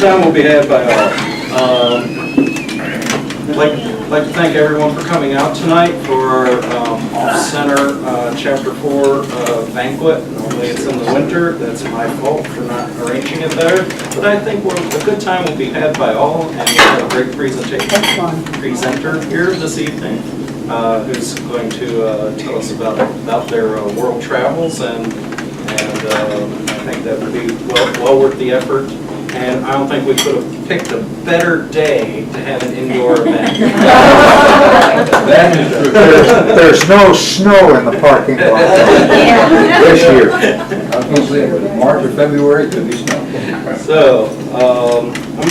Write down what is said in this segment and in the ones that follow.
time will be had by all. I'd like to thank everyone for coming out tonight for our off-center Chapter 4 banquet. Normally it's in the winter. That's my fault for not arranging it better. But I think a good time will be had by all, and we have a great presenter here this evening who's going to tell us about their world travels, and I think that would be well worth the effort. And I don't think we could have picked a better day to have an indoor event. There's no snow in the parking lot this year. I was going to say, if it's March or February, it could be snow. So,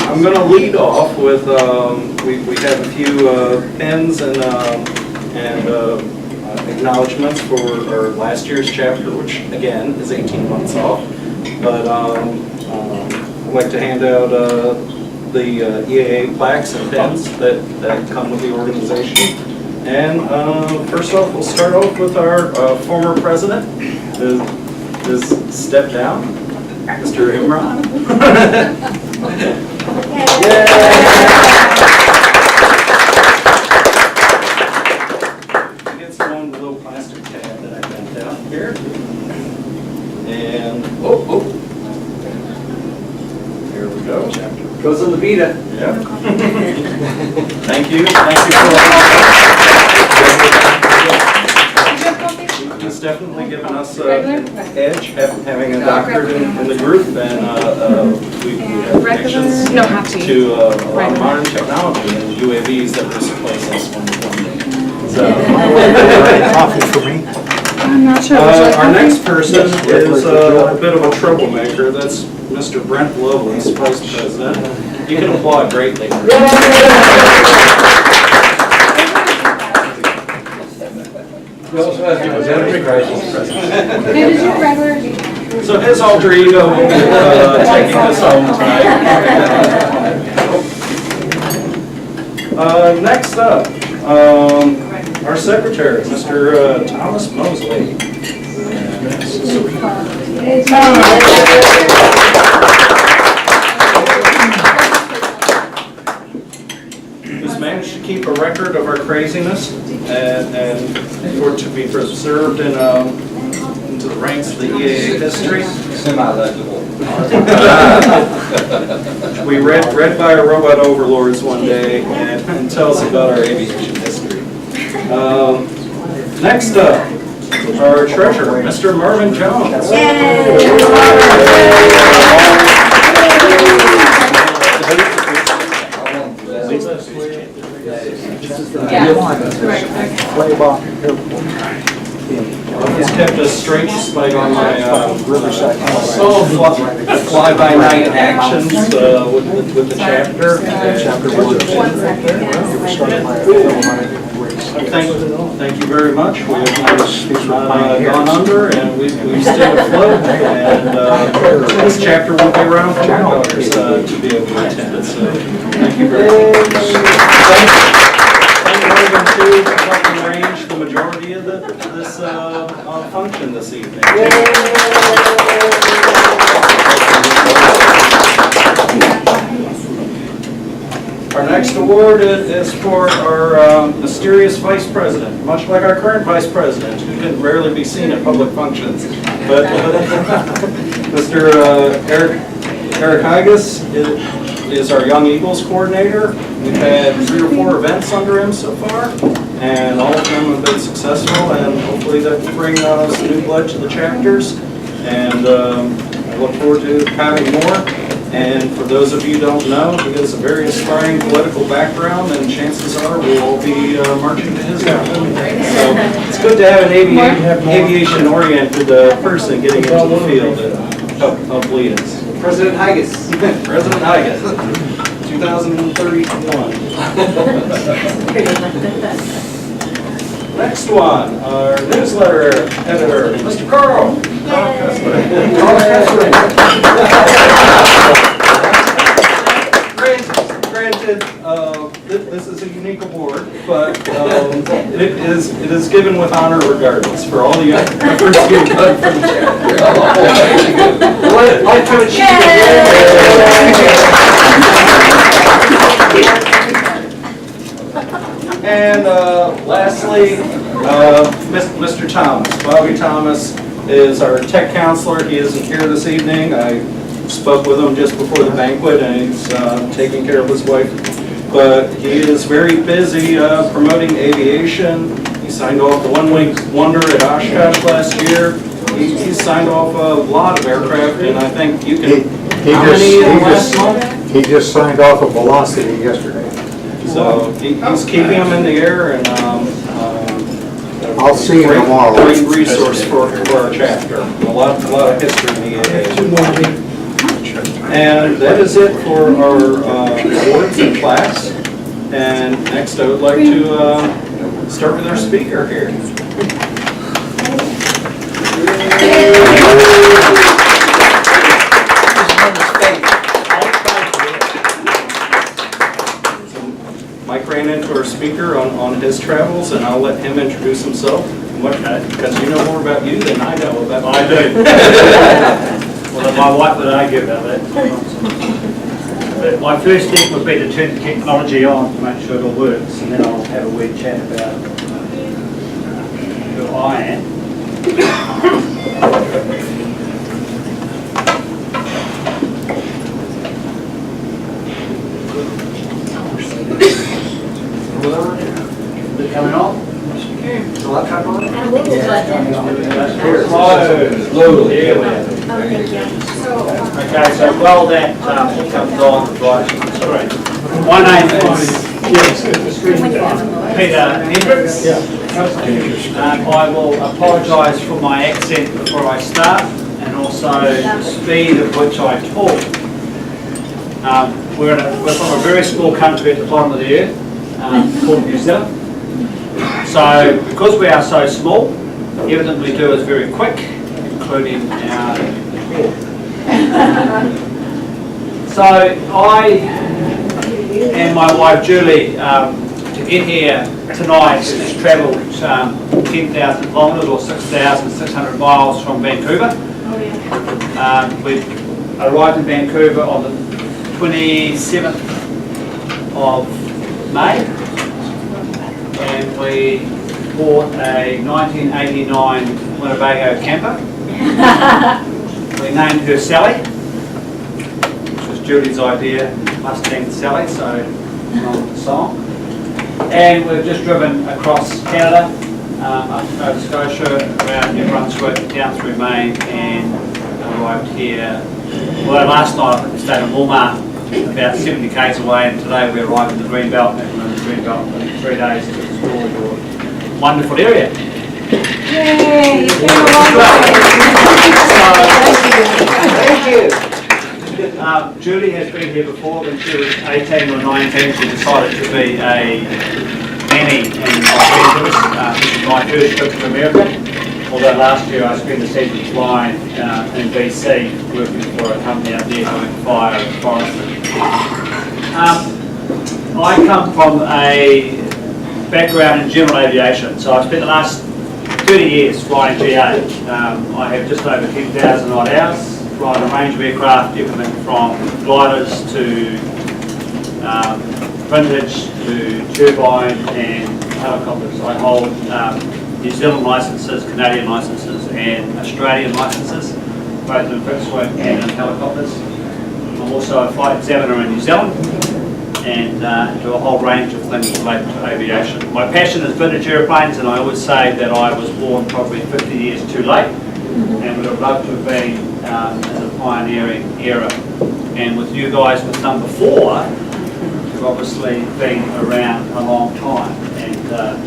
I'm going to lead off with, we have a few pins and acknowledgments for our last year's chapter, which again is 18 months off. But I'd like to hand out the EAA plaques and pins that come with the organization. And first off, we'll start off with our former president, who's stepped down, Mr. Imran. Gets one little plastic tab that I bent down here. And, here we go. Goes in the Vita. Yeah. Thank you. Thank you for He's definitely given us an edge, having a doctorate in the group, and we have connections to a lot of modern technology and UAVs that will replace us one day. So, Coffee for me. I'm not sure. our next person is a bit of a troublemaker. That's Mr. Brent Lovelace, Vice President. You can applaud greatly. We also have the identity crisis president. So his alter ego will be taking us home tonight. Next up, our secretary, Mr. Thomas Mosley. Who's managed to keep a record of our craziness and for it to be preserved into the ranks of the EAA history. Semi-legible. We read by our robot overlords one day and tell us about our aviation history. Next up, our treasurer, Mr. Marvin Jones. He's kept a straight spike on my fly-by-night actions with the chapter. Thank you very much. We have not gone under, and we've stayed afloat. And this chapter will be around for my daughters to be able to attend it. So thank you very much. Thank Morgan too for helping arrange the majority of this function this evening. Our next award is for our mysterious vice president, much like our current vice president, who can rarely be seen at public functions. But Mr. Eric Higas is our Young Eagles coordinator. We've had 3 or 4 events under him so far, and all of them have been successful, and hopefully that will bring some new blood to the chapters. And I look forward to having more. And for those of you who don't know, he has a very aspiring political background, and chances are we'll all be marching to his rhythm. So it's good to have an aviation-oriented person getting into the field and help lead us. President Higas. President Higas, 2031. Next one, our newsletter editor, Mr. Carl. Granted, this is a unique award, but it is given with honor regardless for all the efforts you've done for the chapter. And lastly, Mr. Thomas. Bobby Thomas is our tech counselor. He isn't here this evening. I spoke with him just before the banquet, and he's taking care of his wife. But he is very busy promoting aviation. He signed off the one-wing wonder at Oshkosh last year. He's signed off a lot of aircraft, and I think you can. How many last month? He just signed off a Velocity yesterday. So he's keeping them in the air, and I'll see you tomorrow. Great resource for our chapter. A lot of history in the EAA. And that is it for our awards and class. And next, I would like to start with our speaker here. Mike ran into our speaker on his travels, and I'll let him introduce himself. Because you know more about you than I know about. I do. Well, my wife would argue about that. But my first step would be to turn the technology on to make sure it all works, and then I'll have a wee chat about who I am. Is it coming on? Is the laptop on? And a little button. Slowly. Here we are. Okay, so while that comes on, right, sorry. My name is Peter Hendricks. I will apologise for my accent before I start, and also the speed at which I talk. We're from a very small country at the bottom of the earth called New Zealand. So because we are so small, everything we do is very quick, including our talk. So I and my wife Julie, to get here tonight, has travelled 10,000 kilometres or 6,600 miles from Vancouver. We arrived in Vancouver on the 27th of May, and we bought a 1989 Winnebago camper. We named her Sally, which was Julie's idea, Mustang Sally, so on the song. And we've just driven across Canada, up to Nova Scotia, around New Brunswick, down through Maine, and arrived here. Well, last night I stayed in Walmart, about 70 k's away, and today we arrived in the Greenbelt, and we're in the Greenbelt for 3 days to explore your wonderful area. Yay! It's been a long Thank you. Julie has been here before. When she was 18 or 19, she decided to be a nanny in Los Angeles. This is my first trip to America, although last year I spent the season flying in BC, working for a company up there doing fire and forestry. I come from a background in general aviation, so I've spent the last 30 years flying GA. I have just over 10,000 odd hours flying a range of aircraft, everything from gliders to vintage to turbine and helicopters. I hold New Zealand licenses, Canadian licenses and Australian licenses, both in fixed wing and in helicopters. I'm also a flight examiner in New Zealand, and do a whole range of things related to aviation. My passion is vintage airplanes, and I always say that I was born probably 50 years too late, and would have loved to have been in the pioneering era. And with you guys with number 4, you've obviously been around a long time. And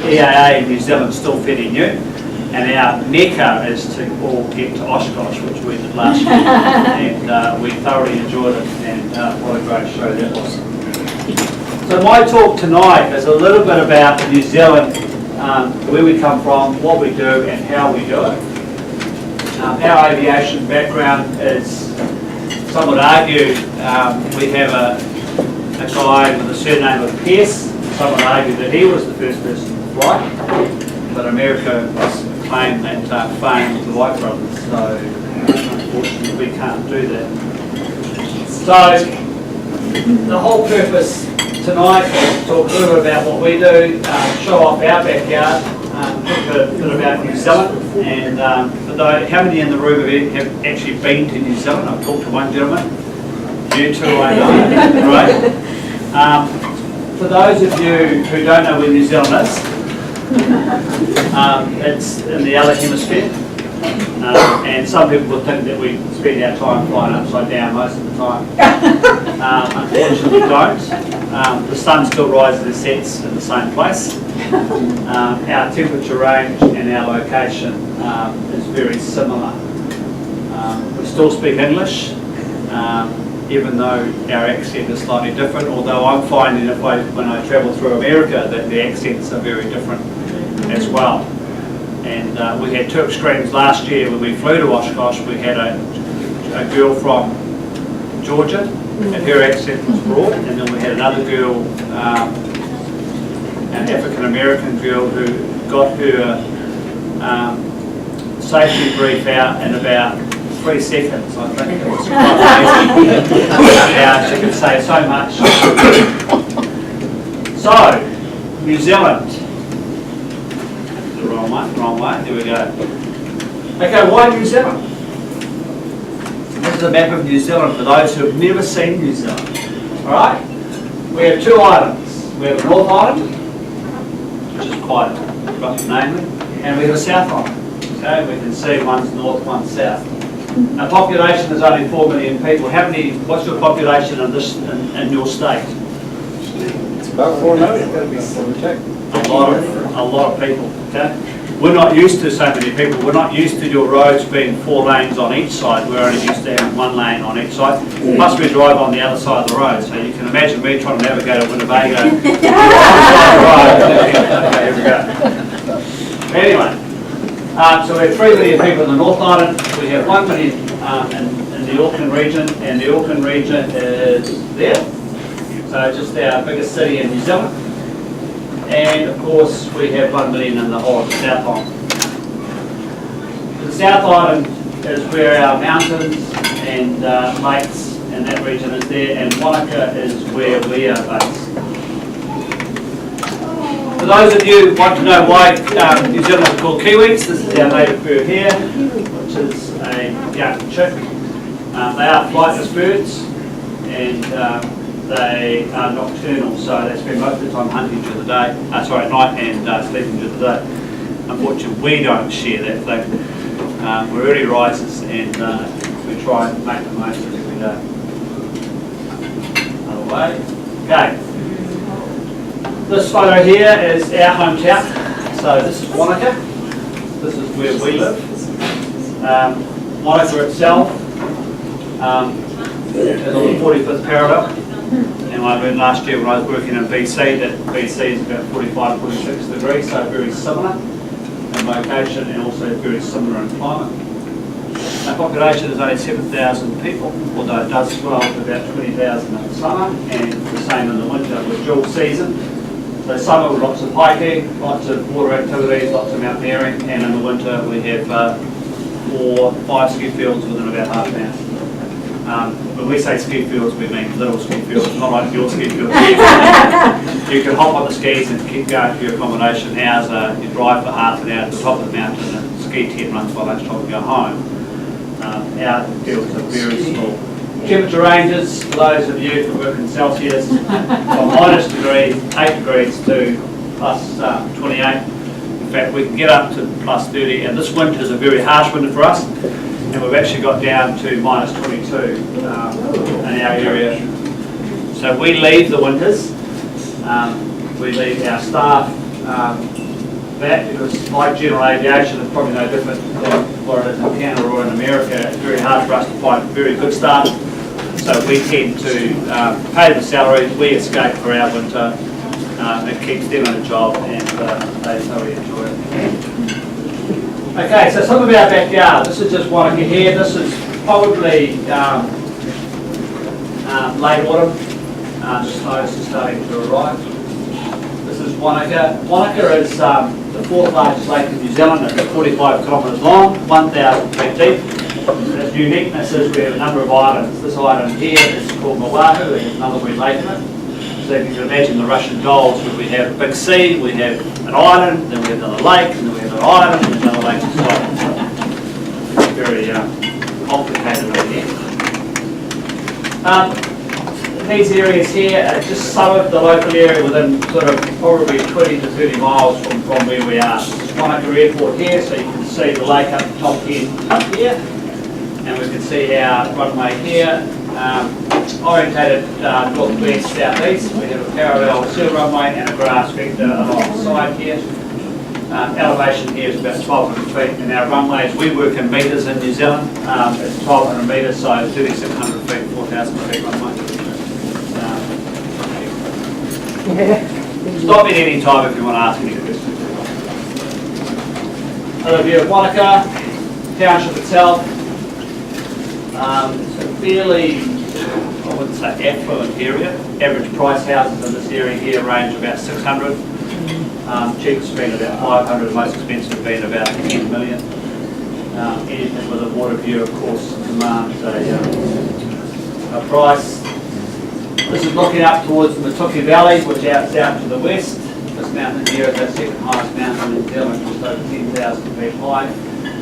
EAA in New Zealand is still fairly new, and our mecca is to all get to Oshkosh, which we did last year, and we thoroughly enjoyed it, and what a great show that was. So my talk tonight is a little bit about New Zealand, where we come from, what we do and how we do it. Our aviation background is, some would argue, we have a guy with the surname of Pierce. Some would argue that he was the first person to fly, but America has claimed that fame with the White brothers, so unfortunately we can't do that. So The whole purpose tonight is to talk a little bit about what we do, show off our backyard, talk a bit about New Zealand, and for those, how many in the room have actually been to New Zealand? I've talked to one gentleman. You two, I know, right? For those of you who don't know where New Zealand is, it's in the other hemisphere, and some people will think that we spend our time flying upside down most of the time. Unfortunately, we don't. The sun still rises and sets in the same place. Our temperature range and our location is very similar. We still speak English, even though our accent is slightly different, although I'm finding that when I travel through America that the accents are very different as well. And we had two extremes last year when we flew to Oshkosh. We had a girl from Georgia, and her accent was broad, and then we had another girl, an African-American girl, who got her safety brief out in about 3 seconds. I think it was quite amazing how she could say so much. So, New Zealand. The wrong way, there we go. Okay, why New Zealand? This is a map of New Zealand for those who have never seen New Zealand. Alright? We have two islands. We have the North Island, which is quite rough namely, and we have a South Island. Okay, we can see one's north, one's south. Our population is only 4 million people. What's your population in your state? It's about 4 million. A lot of people, okay? We're not used to so many people. We're not used to your roads being 4 lanes on each side. We're only used to having 1 lane on each side. Plus we drive on the other side of the road. So you can imagine me trying to navigate a Winnebago. Okay, here we go. Anyway, so we have 3 million people in the North Island. We have 1 million in the Auckland region, and the Auckland region is there. So just our biggest city in New Zealand. And of course we have 1 million in the whole of the South Island. The South Island is where our mountains and lakes and that region is there, and Wanaka is where we are based. For those of you who want to know why New Zealand is called Kiwis, this is our native bird here, which is a young chick. They are flightless birds, and they are nocturnal, so they spend most of the time hunting during the day, at night, and sleeping during the day. Unfortunately, we don't share that thing. We're early risers, and we try and make the most of every day. Another way. Okay. This photo here is our hometown. So this is Wanaka. This is where we live. Wanaka itself is on the 45th parallel. And I learned last year when I was working in BC that BC is about 45, 46 degrees, so very similar in location and also very similar in climate. Our population is only 7,000 people, although it does swell to about 20,000 in the summer, and the same in the winter with dual season. So summer with lots of hiking, lots of water activities, lots of mountaineering, and in the winter we have 4, 5 ski fields within about half an hour. When we say ski fields, we mean little ski fields, not like your ski fields. You can hop on the skis and keep going to your accommodation. Ours, you drive for half an hour to the top of the mountain and ski 10 runs by lunchtime and go home. Our fields are very small. Temperature ranges, for those of you who work in Celsius, from -8 degrees to plus 28. In fact, we can get up to plus 30, and this winter is a very harsh winter for us. And we've actually got down to -22 in our area. So we leave the winters, we leave our staff that, because like general aviation is probably no different than what it is in Canada or in America. It's very hard for us to find very good staff. So we tend to pay them salaries, we escape for our winter, it keeps them in a job, and they thoroughly enjoy it. Okay, so some of our backyard. This is just Wanaka here. This is probably late autumn. The snow is starting to arrive. This is Wanaka. Wanaka is the 4th largest lake in New Zealand. It's 45 kilometres long, 1,000 feet deep. Its uniqueness is we have a number of islands. This island here is called Oahu, and there's another wee lake in it. So if you can imagine the Russian dolls, where we have a big sea, we have an island, then we have another lake, and then we have an island, and another lake beside it. So it's very complicated over here. These areas here are just some of the local area within sort of probably 20 to 30 miles from where we are. This is Wanaka Airport here, so you can see the lake up the top here, up here. And we can see our runway here, orientated northwest, southeast. We have a parallel seal runway and a grass vector along the side here. Elevation here is about 1,200 feet, and our runways, we work in metres in New Zealand. It's 1,200 metres, so 3,600 feet, 4,000 feet runway. Stop me at any time if you want to ask any questions. Overview of Wanaka, township itself. It's a fairly, I wouldn't say affluent area. Average price houses in this area here range about 600. Cheapest being about 500, most expensive being about 10 million. Anything with a water view, of course, commands a price. This is looking up towards the Matuki Valley, which is out to the west. This mountain here is our second highest mountain in New Zealand, just over 10,000 feet high.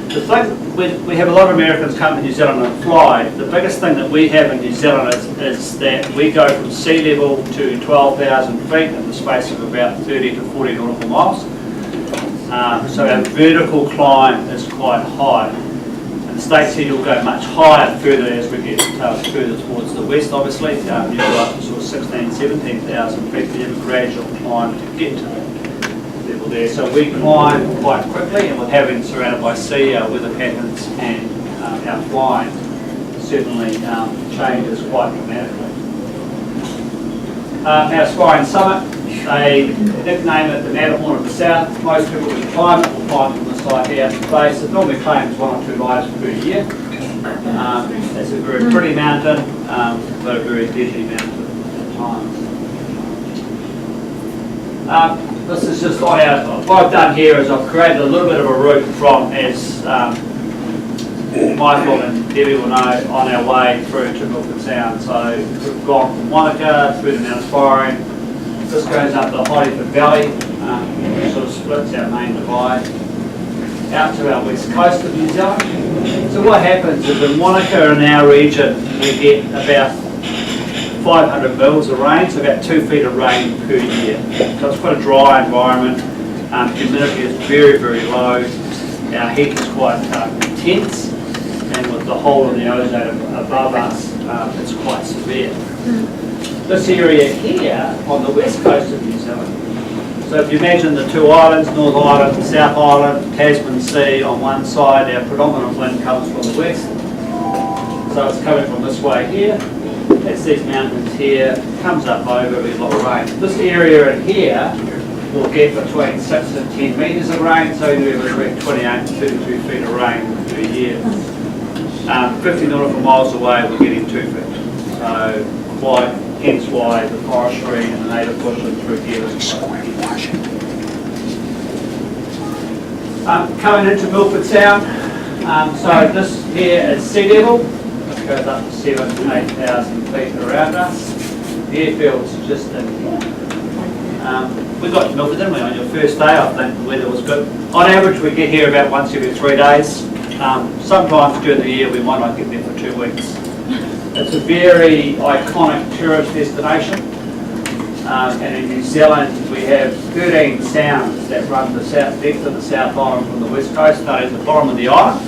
The thing, we have a lot of Americans come to New Zealand and fly. The biggest thing that we have in New Zealand is that we go from sea level to 12,000 feet in the space of about 30 to 40 nautical miles. So our vertical climb is quite high. In the States here you'll go much higher further as we get further towards the west, obviously. You'll go up to sort of 16,000, 17,000 feet, but you have a gradual climb to get to that level there. So we climb quite quickly, and with having surrounded by sea, our weather patterns and our flying certainly changes quite dramatically. Our Aspiring Summit, they nickname it the Matterhorn of the South. Most people who climb it will climb from the side here at the base. It normally claims 1 or 2 rides per year. It's a very pretty mountain, but a very deadly mountain at times. This is just on our, what I've done here is I've created a little bit of a route from, as Michael and Debbie will know, on our way through to Milford Sound. So we've gone from Wanaka through to Mount Aspiring. This goes up the Hollywood Valley, which sort of splits our main divide, out to our west coast of New Zealand. So what happens is in Wanaka in our region, we get about 500 mils of rain, so about 2 feet of rain per year. So it's quite a dry environment. Humidity is very, very low. Our heat is quite intense, and with the hole in the ozone above us, it's quite severe. This area here on the west coast of New Zealand. So if you imagine the 2 islands, North Island and South Island, Tasman Sea on one side, our predominant wind comes from the west. So it's coming from this way here. It's these mountains here, comes up over, we get a lot of rain. This area in here will get between 6 and 10 metres of rain, so you have between 28 to 32 feet of rain per year. 50 nautical miles away, we're getting 2 feet. So quite, hence why the forestry and the native bushland through here is quite coming into Milford Sound. So this here is sea level. It goes up to 7,000 to 8,000 feet around us. The airfield's just in here. We got to Milford, didn't we, on your first day? I think the weather was good. On average, we get here about once every 3 days. Sometimes during the year, we might not get there for 2 weeks. It's a very iconic tourist destination. And in New Zealand, we have 13 sounds that run the south depth of the South Island from the west coast, starting at the bottom of the island,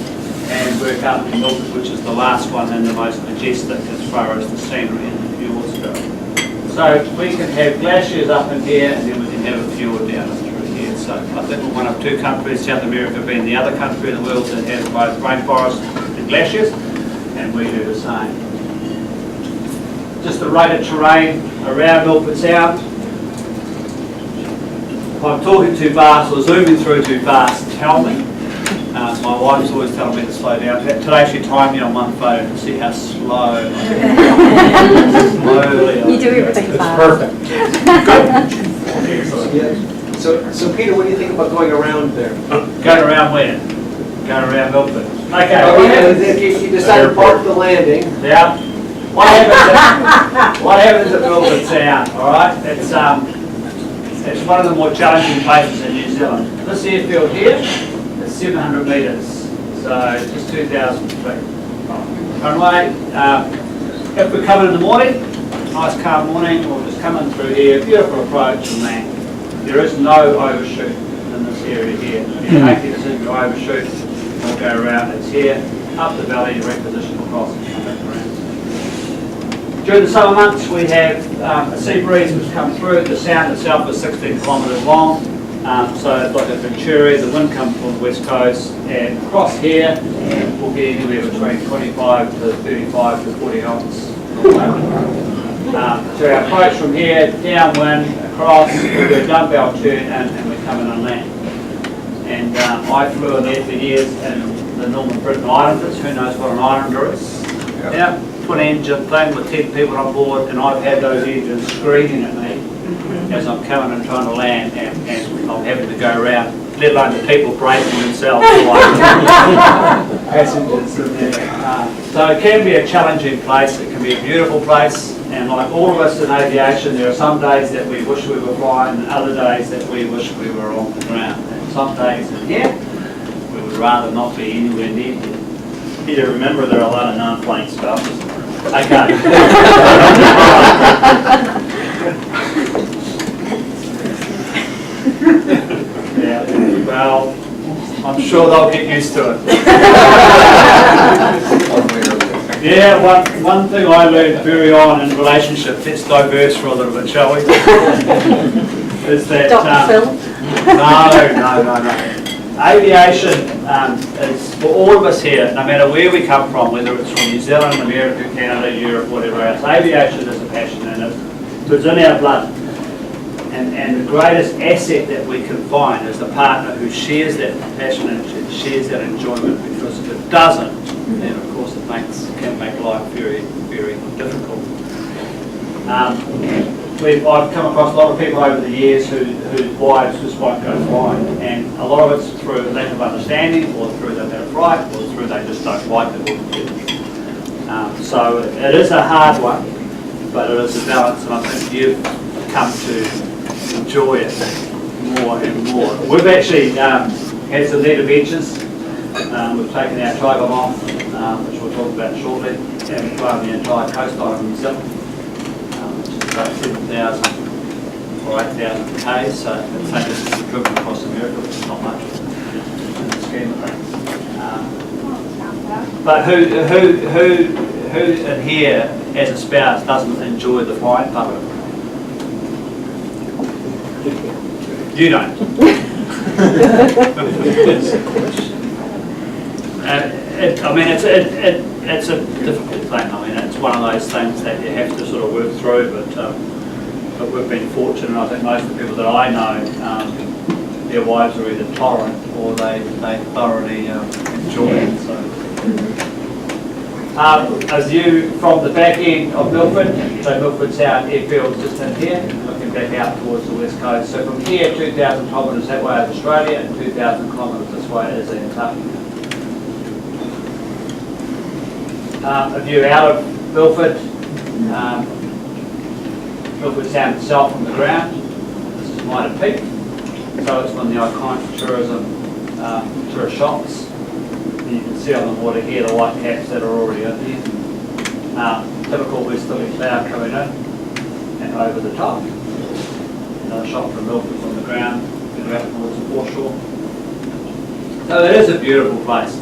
and work up to Milford, which is the last one and the most majestic as far as the scenery and the fjords go. So we can have glaciers up in here, and then we can have a fjord down through here. So I think we're one of 2 countries, South America being the other country in the world, that has both rainforests and glaciers, and we do the same. Just the rate of terrain around Milford Sound. If I'm talking too fast or zooming through too fast, tell me. My wife's always telling me to slow down. Today she timed me on one photo to see how slow. Slowly. You do everything It's fast. perfect. Yeah. So Peter, what do you think about going around there? Going around where? Going around Milford. Okay, If you decide to park the landing, yeah. What happens at Milford Sound, all right? It's one of the more challenging places in New Zealand. This airfield here is 700 metres, so just 2,000 feet. Runway, if we come in the morning, nice calm morning, we'll just come in through here, beautiful approach and land. There is no overshoot in this area here. If you make the decision to overshoot, we'll go around, it's here, up the valley, reposition across and come back around. During the summer months, we have a sea breeze which comes through. The sound itself is 16 kilometres long. So it's like a Venturi, the wind comes from the west coast, and across here we'll get anywhere between 25 to 35 to 40 knots. So our approach from here, downwind, across, we do a dumbbell turn and we come in and land. And I flew in there for years in the Northern Britain Islanders. Who knows what an Islander is? Yeah. Twin engine thing with 10 people on board, and I've had those engines screaming at me as I'm coming and trying to land, and I'm having to go around, let alone the people bracing themselves like passengers in there. So it can be a challenging place, it can be a beautiful place, and like all of us in aviation, there are some days that we wish we were flying and other days that we wish we were on the ground. And some days in here, we would rather not be anywhere near here. Peter, remember there are a lot of non-flying spouses. Okay. Yeah, well, I'm sure they'll get used to it. Yeah, one thing I learned very on in relationships, let's diverse for a little bit, shall we? Is that... Dr. Phil? No. Aviation is, for all of us here, no matter where we come from, whether it's from New Zealand, America, Canada, Europe, whatever else, aviation is a passion and it's in our blood. And the greatest asset that we can find is a partner who shares that passion and shares that enjoyment, because if it doesn't, then of course it can make life very, very difficult. I've come across a lot of people over the years whose wives just won't go flying, and a lot of it's through lack of understanding, or through they've had a fright, or through they just don't like it altogether. So it is a hard one, but it is a balance, and I think you've come to enjoy it more and more. We've actually had some neat adventures. We've taken our trigon off, which we'll talk about shortly, and we've flown the entire coastline of New Zealand. About 7,000 or 8,000 k's, so it's only just driven across America, which is not much in the scheme of things. But who in here as a spouse doesn't enjoy the flying part of it? You don't. It's a difficult thing. I mean, it's one of those things that you have to sort of work through, but we've been fortunate. I think most of the people that I know, their wives are either tolerant or they thoroughly enjoy it. So. A view from the back end of Milford, so Milford Sound Airfield is just in here, looking back out towards the west coast. So from here, 2,000 kilometres that way is Australia, and 2,000 kilometres this way is Antarctica. A view out of Milford, Milford Sound itself from the ground. This is Mitre Peak, so it's one of the iconic tourist shops. And you can see on the water here the white caps that are already in here. Typical westerly cloud coming in and over the top. Another shot from Milford from the ground, going out towards the foreshore. So it is a beautiful place.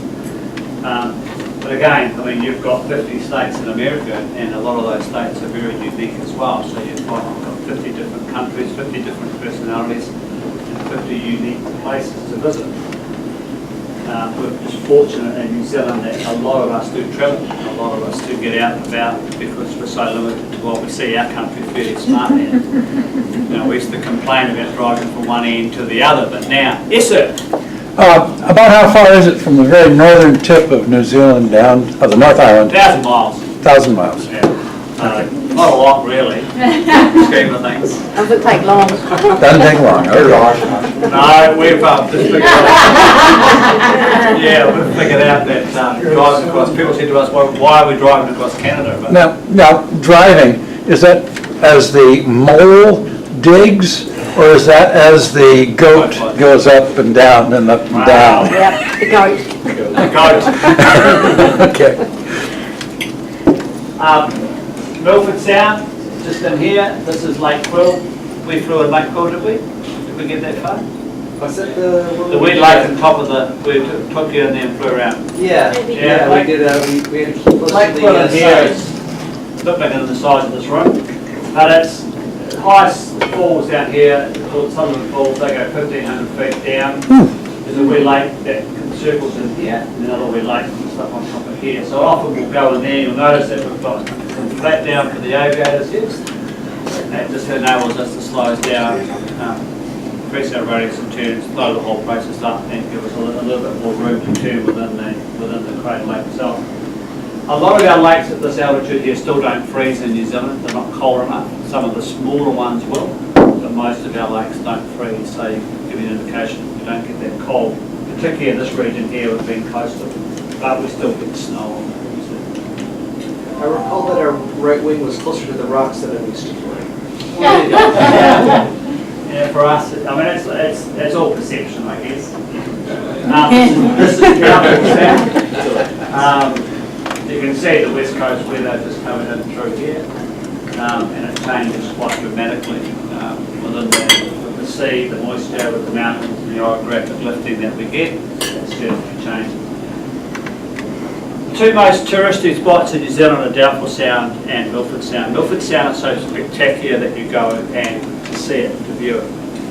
But again, I mean, you've got 50 states in America, and a lot of those states are very unique as well. So you've got 50 different countries, 50 different personalities, and 50 unique places to visit. We're just fortunate in New Zealand that a lot of us do travel, a lot of us do get out and about, because we're so limited to what we see our country fairly smart in. You know, we used to complain about driving from one end to the other, but now, yes sir? About how far is it from the very northern tip of New Zealand down, of the North Island? 1,000 miles. 1,000 miles. Yeah. Not a lot really, scheme of things. Doesn't take long. Doesn't take long. Okay. No, we've just figured out. Yeah, we've figured out that driving across, people said to us, why are we driving across Canada? But Now, driving, is that as the mole digs, or is that as the goat goes up and down and up and Wow. down? Yep, the goat. goat. Okay. Milford Sound, just in here, this is Lake Quill. We flew in Lake Quill, did we? Did we get that far? Was it the? The wet lake on top of the, we took you in there and flew around. Yeah, Yeah, we did, we had to keep close Lake to Quill the in here sides. is, look back into the size of this room, but it's, highest falls down here, called Sutherland Falls, they go 1,500 feet down. There's a wet lake that circles in here, and another wet lake and stuff on top of here. So often we'll go in there, you'll notice that we've got some flat down for the aviators here. That just enables us to slow us down, increase our radius and turns, slow the whole process up, and give us a little bit more room to turn within the Crater Lake itself. A lot of our lakes at this altitude here still don't freeze in New Zealand. They're not cold enough. Some of the smaller ones will, but most of our lakes don't freeze. So you give you an indication we don't get that cold, particularly in this region here with being coastal. But we still get snow on it. I recall that our right wing was closer to the rocks than it used to be. Yeah, for us, I mean, it's all perception, I guess. This is Banquet Sound. You can see the west coast weather just coming in through here, and it changes quite dramatically within with the sea, the moisture, with the mountains, and the orographic lifting that we get. It's certainly changing. The two most touristy spots in New Zealand are Doubtful Sound and Milford Sound. Milford Sound is so spectacular that you go and see it, to view it.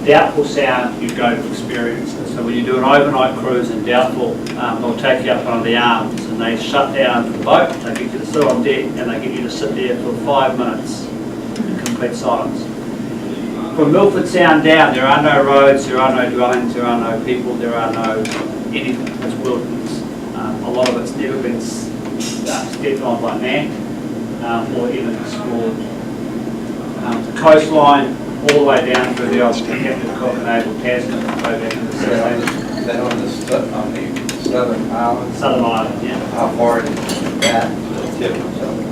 Doubtful Sound, you go to experience it. So when you do an overnight cruise in Doubtful, they'll take you up one of the arms and they shut down the boat, they get you to sit on deck and they get you to sit there for 5 minutes in complete silence. From Milford Sound down, there are no roads, there are no dwellings, there are no people, there are no anything. It's wilderness. A lot of it's never been stepped on by man or even explored. The coastline all the way down through the old Captain Cook and Abel Tasman and go back into the sea. Then on the southern island, Southern Island, yeah. how far is that to the tip of something?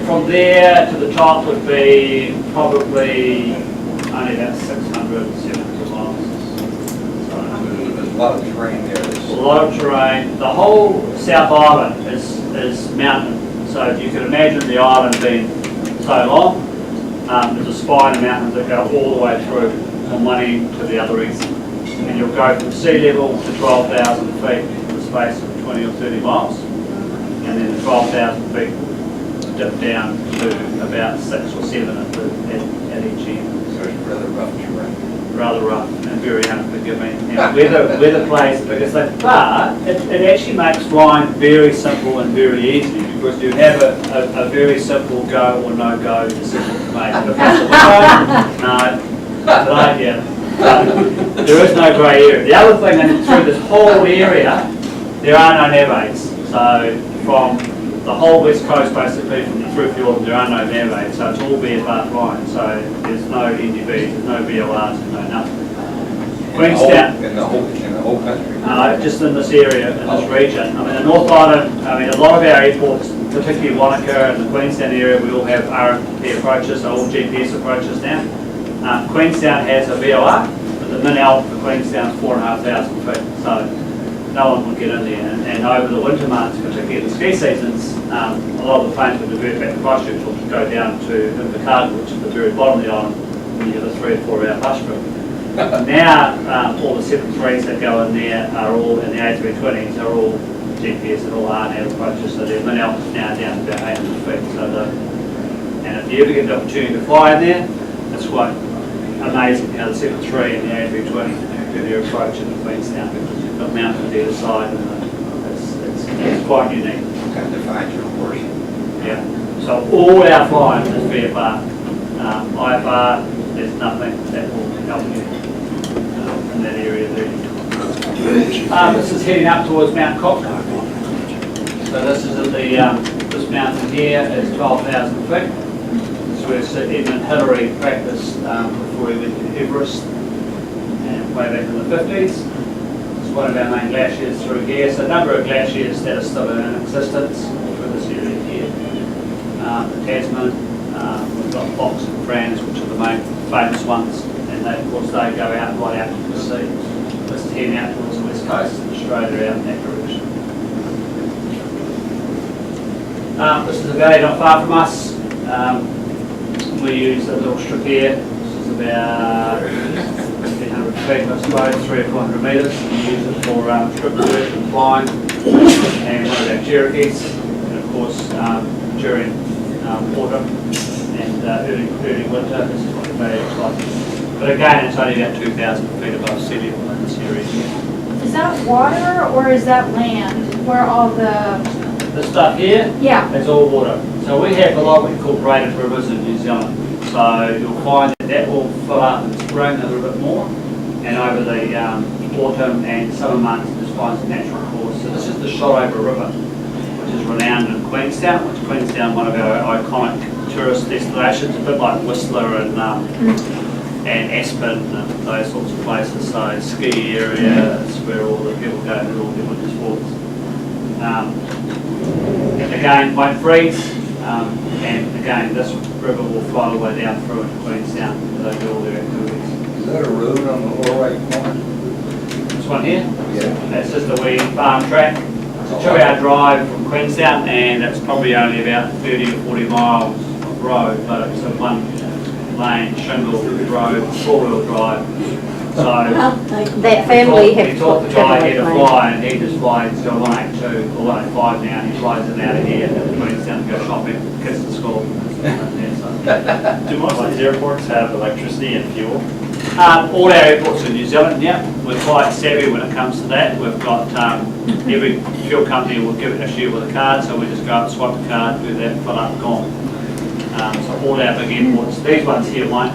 From there to the top would be probably only about 600, 700 miles. There's a lot of terrain there. A lot of terrain. The whole South Island is mountain. So if you can imagine the island being so long, there's a spine of mountains that go all the way through from one end to the other end. And you'll go from sea level to 12,000 feet in the space of 20 or 30 miles. And then the 12,000 feet dip down to about 6 or 7 at each end. So it's rather rough terrain. Rather rough and very unforgiving. And weather plays the biggest thing. But it actually makes flying very simple and very easy because you have a very simple go or no go decision to make. If it's a window, no. Today, yeah. There is no grey area. The other thing, and through this whole area, there are no nevates. So from the whole west coast, basically, from the through fjord, there are no nevates. So it's all VFR flying. So there's no NDBs, there's no VLRs, there's no nothing. Queenstown. In the whole country? Just in this area, in this region. I mean, the North Island, a lot of our airports, particularly Wanaka and the Queenstown area, we all have RMP approaches, all GPS approaches now. Queenstown has a VLR, but the min-alt for Queenstown is 4,500 feet, so no one will get in there. And over the winter months, particularly in the ski seasons, a lot of the planes will divert back to Christchurch or go down to Invercargill, which is the very bottom of the island, when you have a 3 or 4 hour bus trip. Now, all the 7.3s that go in there are all, and the A320s are all GPS and all RNAV approaches, so their min-alt is now down to about 800 feet. So and if you ever get the opportunity to fly in there, it's quite amazing how the 7.3 and the A320 do their approach in the Queenstown because you've got mountains either side and it's quite unique. Kind of defines your course. Yeah. So all our flying is VFR. IFR, there's nothing that will help you in that area there. This is heading up towards Mount Cook. So this is at the this mountain here is 12,000 feet. This is where Sir Edmund Hillary practiced before he went to Everest. way back in the 50s. It's one of our main glaciers through here. So a number of glaciers that are still in existence through this area here. The Tasman, we've got Fox and Franz, which are the main famous ones, and they, of course they go out right out to the sea. This is heading out towards the west coast of Australia out in that direction. This is a valley not far from us. We use a little strip here. This is about 1,500 feet, I suppose, 300 or 400 metres. We use it for strip work and flying, and one of our Cherokees, and of course during autumn and early winter, this is what the valley looks like. But again, it's only about 2,000 feet above sea level in this area here. Is that water or is that land where all the, This stuff here, yeah, it's all water. So we have a lot of what we call braided rivers in New Zealand. So you'll find that that will fill up in spring a little bit more, and over the autumn and summer months it just finds a natural course. So this is the Shotover River, which is renowned in Queenstown, which is Queenstown, one of our iconic tourist destinations, a bit like Whistler and Aspen and those sorts of places. So ski area, it's where all the people go to do all their winter sports. Again, won't freeze, and again, this river will flow all the way down through into Queenstown where they do all their activities. Is that a road on the lower right corner? This one here, Yeah. that's just a wee farm track. It's a 2-hour drive from Queenstown, and it's probably only about 30 or 40 miles of road, but it's a one-lane shingle road, 4-wheel drive. So That family we have taught the guy here to plane. fly, and he just flies to 182 or 185 now, and he flies in out of here to Queenstown to go shopping, kids at school. Do most of these airports have electricity and fuel? All our airports in New Zealand, yeah, we're quite savvy when it comes to that. We've got every fuel company will issue you with a card, so we just go up, swipe the card, do that, fill up, gone. So all our big airports, these ones here won't.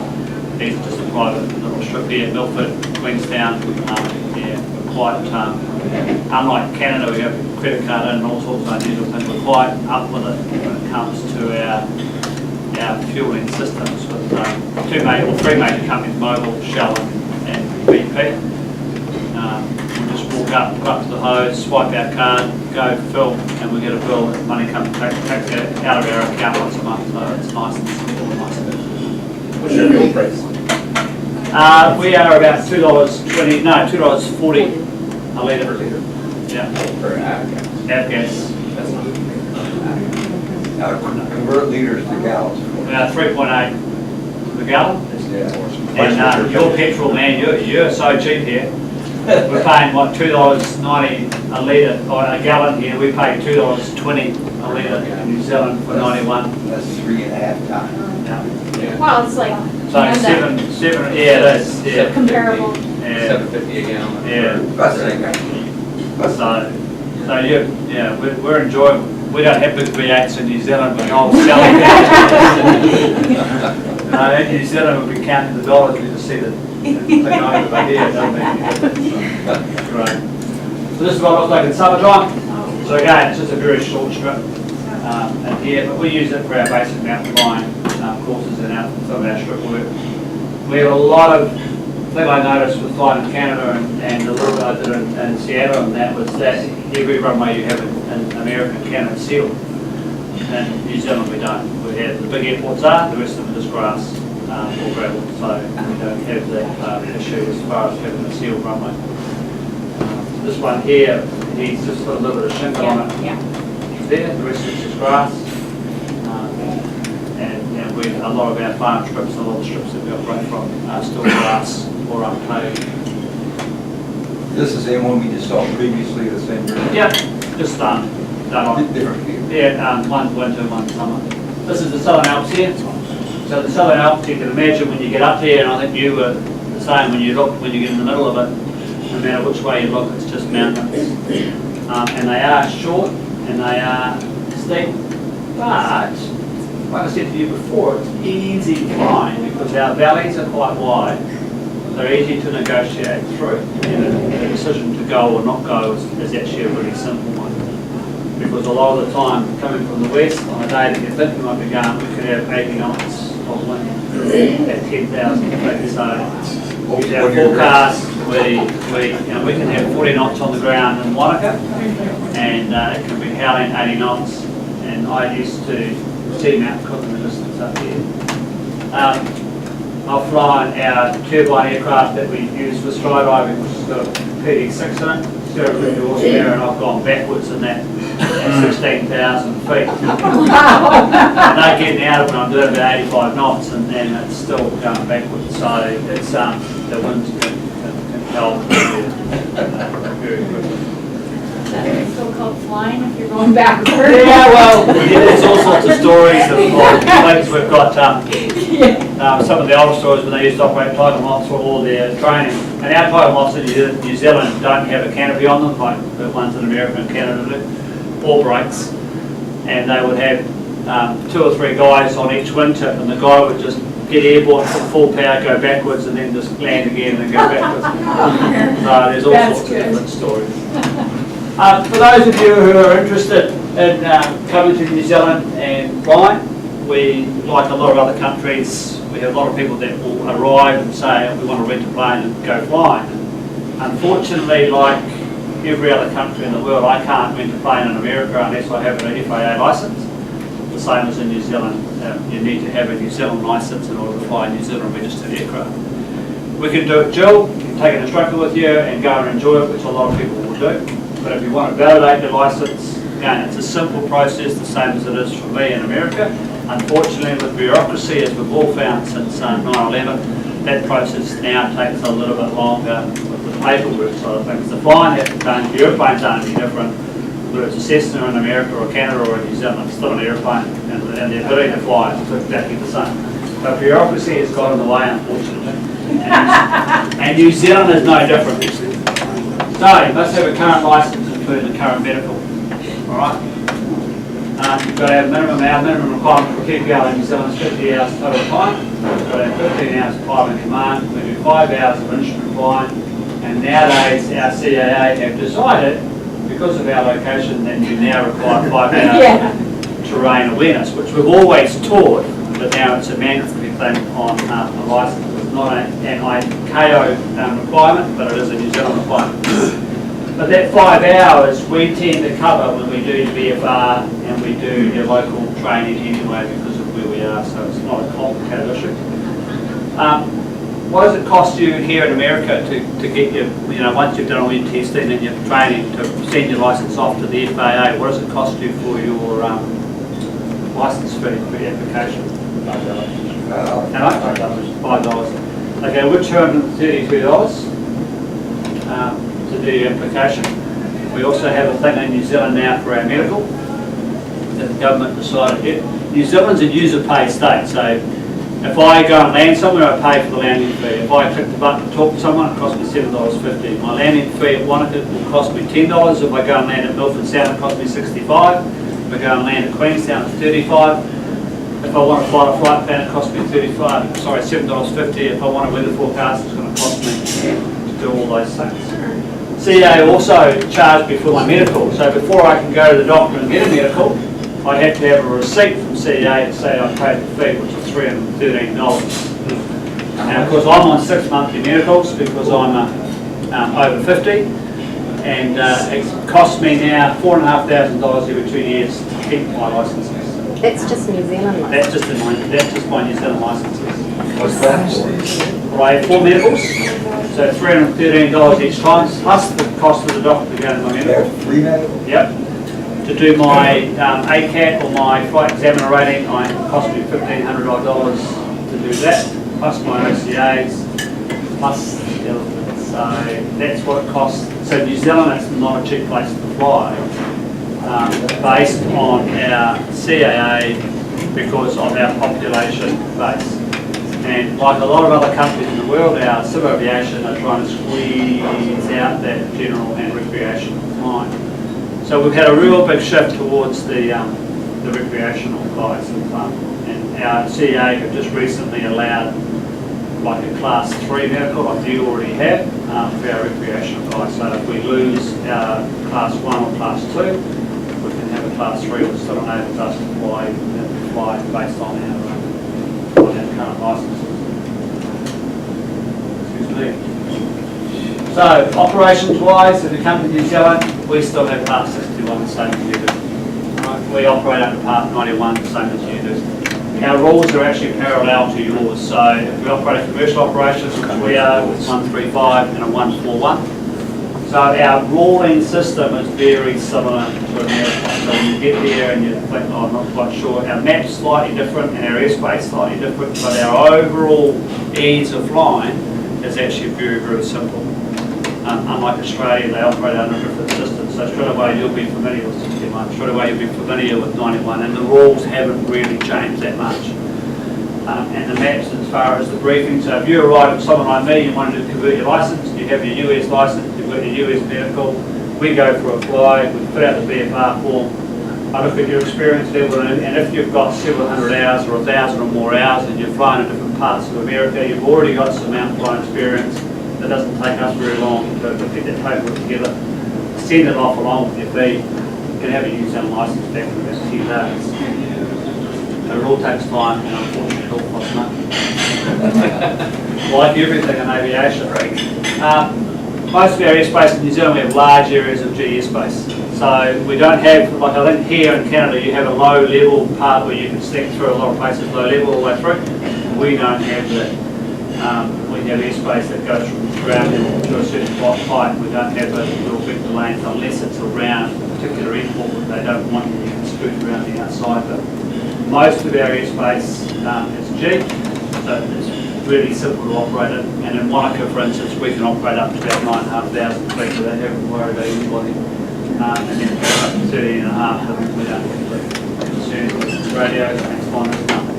These are just a private little strip here, Milford, Queenstown. Yeah, we're quite, unlike Canada, we have a credit card and all sorts of unusual things. We're quite up with it when it comes to our fueling systems with three major companies, Mobil, Shell and BP. We'll just walk up to the hose, swipe our card, go fill, and we get a bill. Money comes take it out of our account once a month, so it's nice and simple and nice. What's your fuel price? We are about $2.40 a litre. Yeah, Per hour. Avgas. Now, convert liters to gallons. About 3.8 the gallon. Yeah. And your petrol, man, you're so cheap here. We're paying, what, $2.90 a litre, or a gallon here. We pay $2.20 a litre in New Zealand for 91. That's 3.5 times. Yeah. well, it's like So Canada, seven, yeah, that's, yeah. comparable. Yeah. $7.50 a gallon. Yeah. That's the same guy. So yeah, we're enjoying. We don't have big V8s in New Zealand, but I'll sell it. In New Zealand, we'll be counting the dollars. We just see the thing over here, don't we? Right. So this is what it looks like in summertime. So again, it's just a very short strip in here, but we use it for our basic mountain climbing courses and some of our strip work. We have a lot of. The thing I noticed with flying in Canada and the little bit I did in Seattle, and that was that every runway you have in America and Canada is sealed. In New Zealand we don't. We have the big airports are, the rest of them are just grass or gravel, so we don't have that issue as far as having a sealed runway. This one here, he's just put a little bit of shingle on it. Yeah. There, the rest is just grass. And a lot of our farm strips, a lot of strips that we operate from are still grass or unpaved. This is the one we just saw previously, the same river. Yeah, just done on. Different view. Yeah, one's winter, one's summer. This is the Southern Alps here. So the Southern Alps, you can imagine when you get up here, and I think you were the same when you get in the middle of it, no matter which way you look, it's just mountains. And they are short and they are steep, but like I said to you before, it's easy flying because our valleys are quite wide. They're easy to negotiate through. And the decision to go or not go is actually a really simple one. Because a lot of the time, coming from the west, on a day that you think you might be going, we could have 80 knots of wind at 10,000 feet. So use our forecast, we can have 40 knots on the ground in Wanaka, and it can be howling 80 knots. And I used to see Mount Cook in the distance up here. I've flown our turbine aircraft that we use for skydiving, which has got a PD6 in it, 050 horsepower, and I've gone backwards in that at 16,000 feet. And they're getting out of when I'm doing about 85 knots, and then it's still going backwards. So it's the winds can help very quickly. That's still called flying if you're going backward. Yeah, well, there's all sorts of stories of things. We've got some of the older stories when they used to operate tiger moths for all their training. And our tiger moths in New Zealand don't have a canopy on them, like the ones in America and Canada do, or brakes. And they would have 2 or 3 guys on each wing tip, and the guy would just get airborne at full power, go backwards, and then just land again and then go backwards. So there's all sorts of different stories. For those of you who are interested in coming to New Zealand and flying, we, like a lot of other countries, we have a lot of people that will arrive and say, we want to rent a plane and go flying. Unfortunately, like every other country in the world, I can't rent a plane in America unless I have an EAA licence. The same as in New Zealand, you need to have a New Zealand licence in order to fly a New Zealand registered aircraft. We can do it dual, you can take an instructor with you and go and enjoy it, which a lot of people will do. But if you want to validate the licence, again, it's a simple process, the same as it is for me in America. Unfortunately, with bureaucracy, as we've all found since 9/11, that process now takes a little bit longer with the paperwork side of things. The flying has to change, the airplanes aren't any different, whether it's a Cessna in America or Canada or New Zealand, it's still an airplane, and the ability to fly is exactly the same. But bureaucracy has got in the way, unfortunately. And New Zealand is no different. So, you must have a current licence, including the current medical. Alright? You've got to have our minimum requirement for PPL in New Zealand is 50 hours total time. You've got to have 15 hours of flying in command. We do 5 hours of instrument flying. And nowadays, our CAA have decided, because of our location, that you now require 5 hours of terrain awareness, which we've always taught, but now it's a mandatory thing on a licence. It's not an ICAO requirement, but it is a New Zealand requirement. But that 5 hours we tend to cover when we do VFR and we do your local training anyway because of where we are, so it's not a complicated issue. What does it cost you here in America to get your, once you've done all your testing and your training, to send your licence off to the FAA? What does it cost you for your licence fee for your application? $5. How much? $5. Okay, we're $233 to do your application. We also have a thing in New Zealand now for our medical that the government decided. New Zealand's a user pay state, so if I go and land somewhere, I pay for the landing fee. If I click the button to talk to someone, it costs me $7.50. My landing fee at Wanaka will cost me $10. If I go and land at Milford Sound, it costs me $65. If I go and land at Queenstown, it's $35. If I want to fly a flight plan, it costs me $7.50. If I want a weather forecast, it's going to cost me to do all those things. CA also charged me for my medical, so before I can go to the doctor and get a medical, I have to have a receipt from CA to say I paid the fee, which is $313. Now, of course, I'm on 6 monthly medicals because I'm over 50, and it costs me now $4,500 every 2 years to keep my licences. That's just New Zealand license. That's just my New Zealand licences. What's that? I have 4 medicals, so $313 each time, plus the cost of the doctor to go to my medical. Free medical? Yep. To do my ACAT or my flight examiner rating, it cost me $1,500 to do that, plus my OCAs, plus the other things. So that's what it costs. So New Zealand is not a cheap place to fly, based on our CAA because of our population base. And like a lot of other countries in the world, our civil aviation are trying to squeeze out that general and recreational flying. So we've had a real big shift towards the recreational guys and fun. And our CA have just recently allowed like a class 3 medical, like you already have, for our recreational guys. So if we lose our class 1 or class 2, we can have a class 3 which still enables us to fly based on our current licenses. Excuse me. So, operations-wise, if you come to New Zealand, we still have Part 61, the same as you do. Right? We operate under Part 91, the same as you do. Our rules are actually parallel to yours. So, if we operate a commercial operations, which we are with 135 and a 141. So, our ruling system is very similar to America. So, when you get there and you think, oh, I'm not quite sure, our map's slightly different and our airspace slightly different, but our overall ease of flying is actually very, very simple. Unlike Australia, they operate under a different system. So straight away you'll be familiar with 61, straight away you'll be familiar with 91, and the rules haven't really changed that much. And the maps as far as the briefing, so if you arrive with someone like me, you wanted to convert your licence, you have your US licence, you've got your US medical, we go for a fly, we put out the BFR form, I look at your experience level, and if you've got several hundred hours or 1,000 or more hours and you're flying in different parts of America, you've already got some mountain flying experience. That doesn't take us very long to get that paperwork together, send it off along with your fee. You can have a New Zealand licence back in about 10 days. So it all takes time, and unfortunately it all costs money. Like everything in aviation. Most of our airspace in New Zealand, we have large areas of GE airspace. So we don't have, like I think here in Canada, you have a low level part where you can stick through a lot of places, low level all the way through. We don't have that. We have airspace that goes from ground level to a certain height. We don't have those little vector lanes unless it's around a particular airport where they don't want you to scoot around the outside. But most of our airspace is G, so it's really simple to operate it. And in Monaco, for instance, we can operate up to about 9,500 feet without having to worry about anybody. And then up to 13.5, we don't have concerns with radios, transponders, nothing.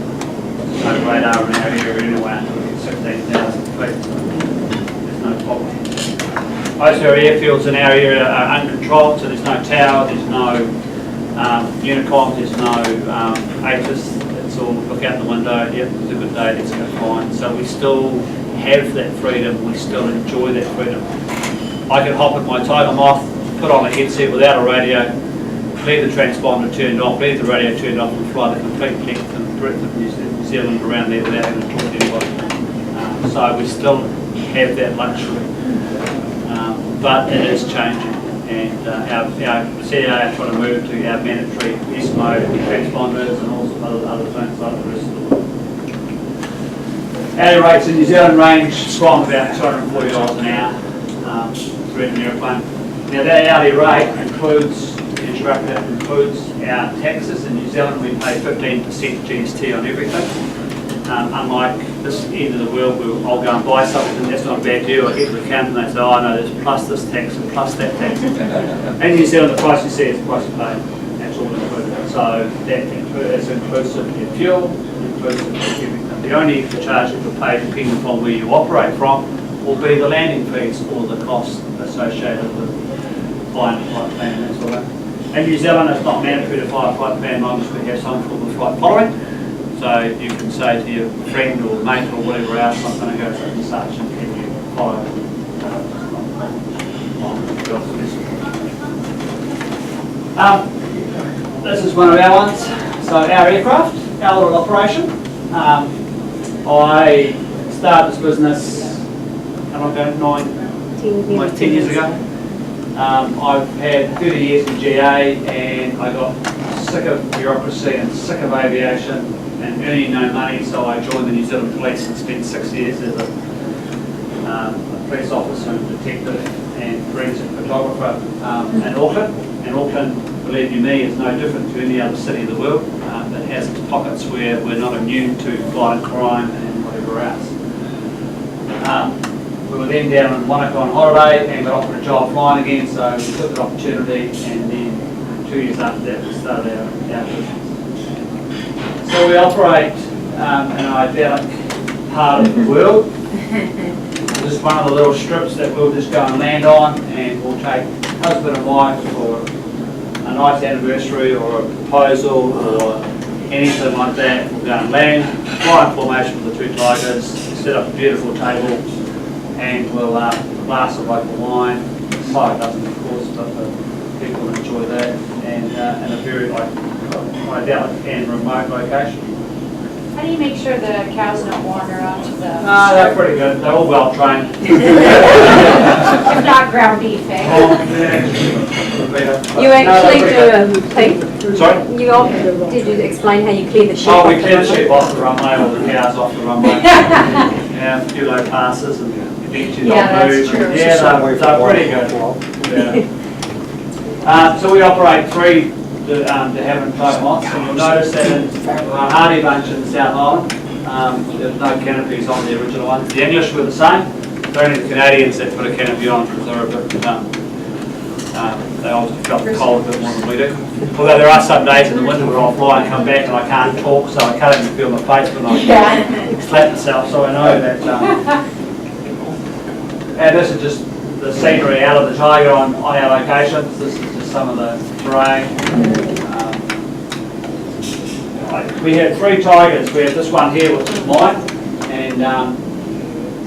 No radar in our area anyway until we get 16,000 feet, so there's no problem. Most of our airfields in our area are uncontrolled, so there's no tower, there's no Unicom, there's no ATIS, it's all look out the window, yep, it's a good day, let's go flying. So we still have that freedom, we still enjoy that freedom. I can hop at my Tiger Moth, put on a headset without a radio, leave the transponder turned off, leave the radio turned off, and fly the complete length and breadth of New Zealand around there without having to talk to anybody. So we still have that luxury, but it is changing, and our CAA are trying to move to our mandatory S-mode transponders and all sorts of other things like the rest of the world. Hourly rates in New Zealand range from about $240 an hour through an airplane. Now that hourly rate includes the instructor, includes our taxes. In New Zealand we pay 15% GST on everything. Unlike this end of the world where I'll go and buy something and that's not a bad deal, I get to the counter and they say, oh no, there's plus this tax and plus that tax. In New Zealand the price you see is the price you pay, that's all included. So that is inclusive of your fuel, inclusive of everything. The only extra charge that you'll pay depending upon where you operate from will be the landing fees or the costs associated with flying a flight plan and that sort of thing. In New Zealand it's not mandatory to fly a flight plan as long as we have some form of flight following. So you can say to your friend or mate or whatever else, I'm going to go such and such, and can you follow this is one of our ones. So our aircraft, our little operation. I started this business, how long ago? Almost 10 years ago. I've had 30 years in GA, and I got sick of bureaucracy and sick of aviation and earning no money, so I joined the New Zealand Police and spent 6 years as a police officer and detective and forensic photographer in Auckland. And Auckland, believe you me, is no different to any other city in the world. It has its pockets where we're not immune to violent crime and whatever else. We were then down in Monaco on holiday and got offered a job flying again, so we took the opportunity, and then 2 years after that we started our business. So we operate in an idyllic part of the world. Just one of the little strips that we'll just go and land on, and we'll take husband and wife for a nice anniversary or a proposal or anything like that. We'll go and land, fly in formation with the two tigers, set up a beautiful table, and we'll a glass of local wine. The site doesn't, of course, but the people enjoy that, and in a very idyllic and remote location. How do you make sure the cows don't wander onto the... They're pretty good. They're all well trained. If not ground beef, eh? You actually do, Pete, Sorry? did you explain how you clear the sheep Oh, off we the clear the runway? sheep off the runway or the cows off the runway. Yeah, a few low passes and eventually Yeah, they'll that's move. true. Yeah, they're pretty good. Yeah. So we operate 3 de Haven type moths, and you'll notice that in our Hardy bunch in the South Island, there's no canopies on the original ones. The English were the same. It's only the Canadians that put a canopy on because they're a bit, they obviously felt the cold a bit more than we do. Although there are some days in the winter where I'll fly and come back and I can't talk, so I can't even feel my face when I slap myself, so I know that. And this is just the scenery out of the Tiger on our locations. This is just some of the terrain. We have 3 Tigers. We have this one here, which is mine, and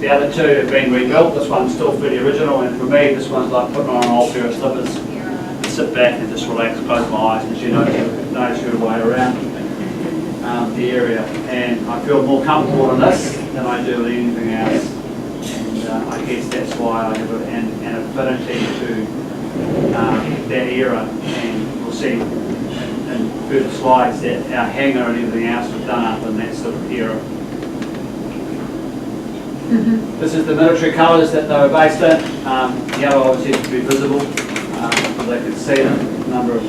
the other 2 have been rebuilt. This one's still pretty original, and for me, this one's like putting on an old pair of slippers. Sit back and just relax, close my eyes, and you notice your way around the area. And I feel more comfortable in this than I do with anything else. And I guess that's why I have an affinity to that era. And we'll see in further slides that our hangar and everything else was done up in that sort of era. This is the military colours that they were based in. Yellow obviously has to be visible, so they could see them. A number of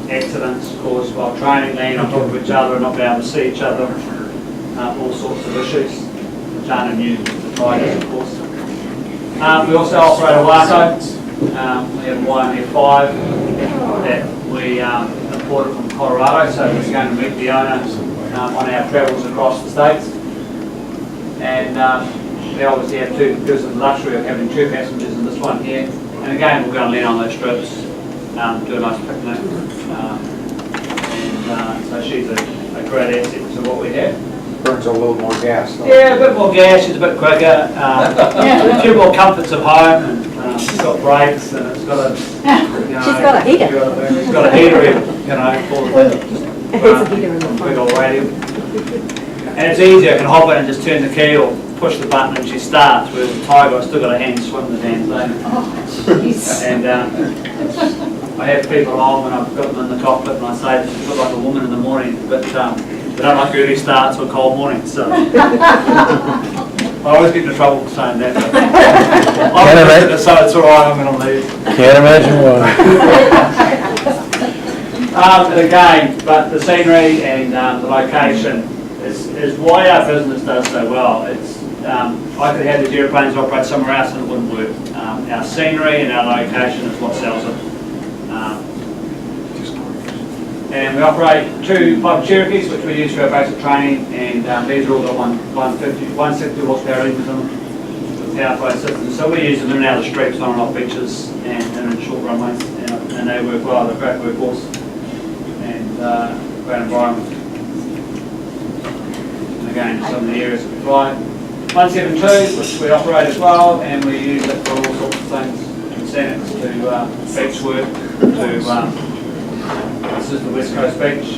accidents caused while training, laying on top of each other and not being able to see each other. All sorts of issues, which aren't immune to the Tigers, of course. We also operate a WASO. We have a YMF5 that we imported from Colorado, so we're going to meet the owner on our travels across the states. And they obviously have because of the luxury of having 2 passengers in this one here. And again, we'll go and lean on those strips, do a nice picnic. And so she's a great asset to what we have. Burns a little more gas, though. Yeah, a bit more gas, she's a bit quicker. A few more comforts of home, and it's got brakes, and it's got a, She's got a heater. It's got a heater, for the There's a heater in the big front. old radio. And it's easier, I can hop in and just turn the key or push the button and she starts, whereas the Tiger, I've still got a hand swim the damn thing. And I have people on when I've got them in the cockpit and I say, you look like a woman in the morning, but they don't like early starts or cold mornings, so. I always get into trouble for saying that, but I'm going to so it's all right, I'm going to leave. Can't imagine why. And again, but the scenery and the location is why our business does so well. It's I could have these airplanes operate somewhere else and it wouldn't work. Our scenery and our location is what sells it. And we operate 2 Piper Cherokees, which we use for our basic training, and these are all got 160 horsepower engines in them with power flow systems. So we use them in and out of the streets, on and off beaches, and in short runways, and they work well. They're a great workhorse and great environment. And again, some of the areas that we fly. 172, which we operate as well, and we use it for all sorts of things, incentives to beach work, to this is the West Coast beach,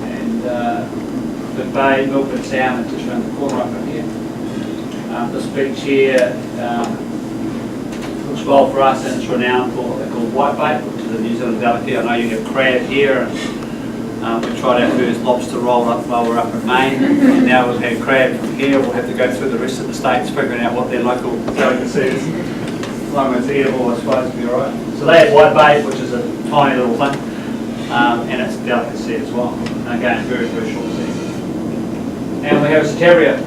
and the bay, Milford Sound, is just around the corner up here. This beach here looks well for us, and it's renowned for what they call whitebait, which is a New Zealand delicacy. I know you have crab here, and we tried our first lobster roll up while we're up in Maine, and now we've had crab from here. We'll have to go through the rest of the states figuring out what their local delicacy is. As long as it's edible, I suppose it'll be alright. So they have whitebait, which is a tiny little thing. And it's a delicacy as well. And again, very, very short season. And we have a Terrier,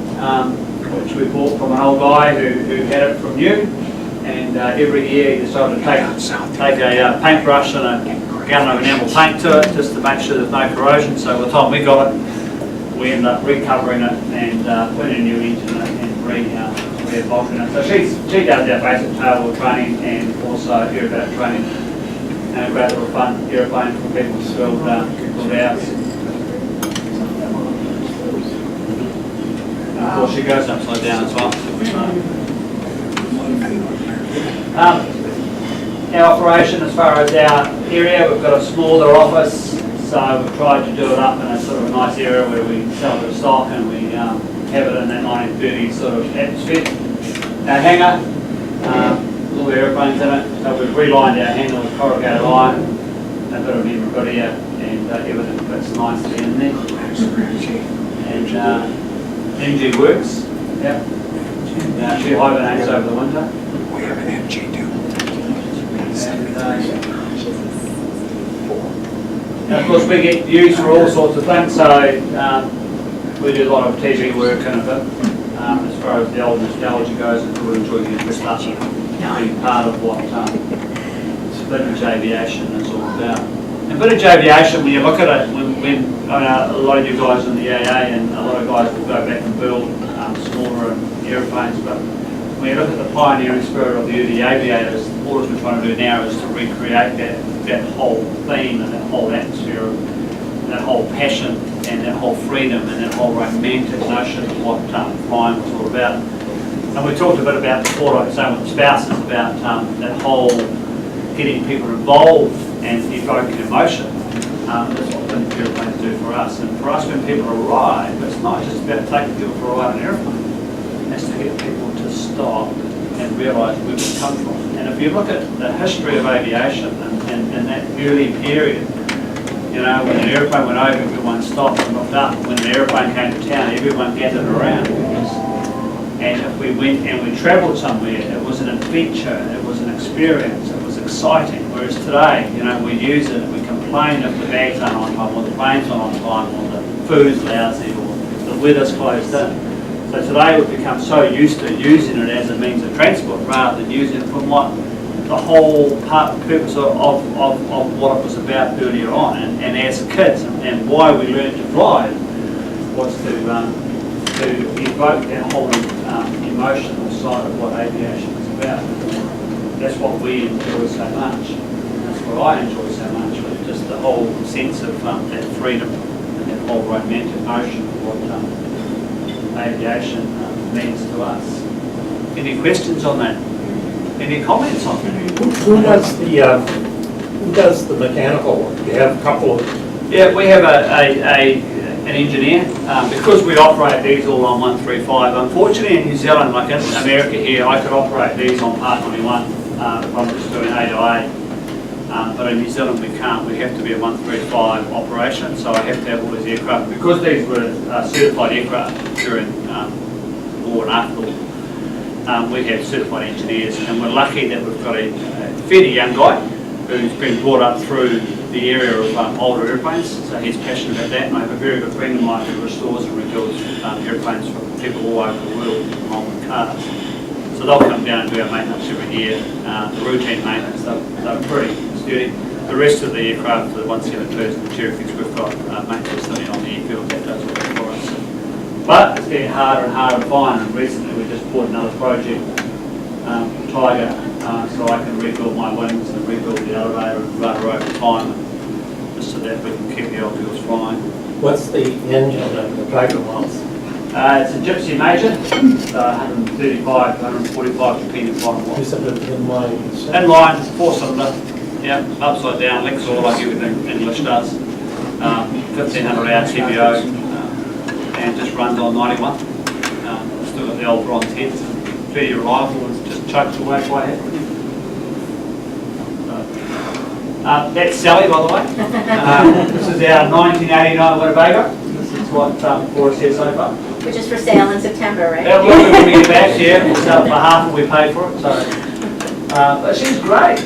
which we bought from an old guy who had it from new. And every year he decided to take a paintbrush and a gallon of enamel paint to it, just to make sure there's no corrosion. So by the time we got it, we ended up recovering it and putting a new engine in it and re-bolting it. So she does our basic tailwheel training and also aerobatic training. And a great little fun aeroplane for people to build out. Of course, she goes upside down as well. Our operation, as far as our area, we've got a smaller office, so we've tried to do it up in a sort of a nice area where we sell a bit of stock and we have it in that 1930s sort of atmosphere. Our hangar, all airplanes in it. So we've relined our handle with corrugated iron, a bit of memorabilia, and everything fits nicely in there. And MG works, yeah. And she hibernates over the winter. We have an MG too. And of course, we get used for all sorts of things, so we do a lot of TV work and a bit, as far as the old nostalgia goes, and we enjoy getting this stuff being part of what Vintage Aviation is all about. And Vintage Aviation, when you look at it, when a lot of you guys in the EAA and a lot of guys will go back and build smaller airplanes, but when you look at the pioneering spirit of the early aviators, all we're trying to do now is to recreate that whole theme and that whole atmosphere, and that whole passion and that whole freedom and that whole romantic notion of what flying was all about. And we talked a bit about before, like saying with the spouses, about that whole getting people involved and evoking emotion. That's what vintage airplanes do for us. And for us, when people arrive, it's not just about taking people for a ride on an airplane. It's to get people to stop and realise where we've come from. And if you look at the history of aviation and that early period, you know, when an airplane went over, everyone stopped and looked up. When an airplane came to town, everyone gathered around. And if we went and we travelled somewhere, it was an adventure, it was an experience, it was exciting. Whereas today, you know, we use it, we complain if the bags aren't on time, or the planes aren't on time, or the food's lousy, or the weather's closed in. So today we've become so used to using it as a means of transport rather than using it from what the whole purpose of what it was about earlier on. And as kids, and why we learned to fly was to evoke that whole emotional side of what aviation is about. That's what we enjoy so much. And that's what I enjoy so much, with just the whole sense of that freedom and that whole romantic notion of what aviation means to us. Any questions on that? Any comments on that? Who does the mechanical work? You have a couple of... Yeah, we have an engineer. Because we operate these all on 135, unfortunately in New Zealand, like in America here, I could operate these on Part 91 if I'm just doing A to A. But in New Zealand we can't. We have to be a 135 operation, so I have to have all these aircraft. Because these were certified aircraft during war and after the war, we have certified engineers, and we're lucky that we've got a fairly young guy who's been brought up through the area of older airplanes, so he's passionate about that. And I have a very good friend of mine who restores and rebuilds airplanes for people all over the world along with cars. So they'll come down and do our maintenance every year, the routine maintenance. They're pretty sturdy. The rest of the aircraft, the 172s and the Cherokees, we've got maintenance facility on the airfield that does work for us. But it's getting harder and harder to find, and recently we just bought another project, Tiger, so I can rebuild my wings and rebuild the elevator and rudder over time, just so that we can keep the old wheels flying. What's the engine of the Tiger models? It's a Gypsy Major, 135, 145 depending upon what. You said it inline. Inline, 4-cylinder, yeah, upside down, Lexor, like everything English does. 1500 hour TBO, and just runs on 91. Still got the old bronze heads, very reliable, and just chugs away quite happily. That's Sally, by the way. This is our 1989 Winnebago. This is what for us here so far. Which is for sale in September, right? Yeah, well, when we get back here, we'll sell it for half what we paid for it. So, but she's great.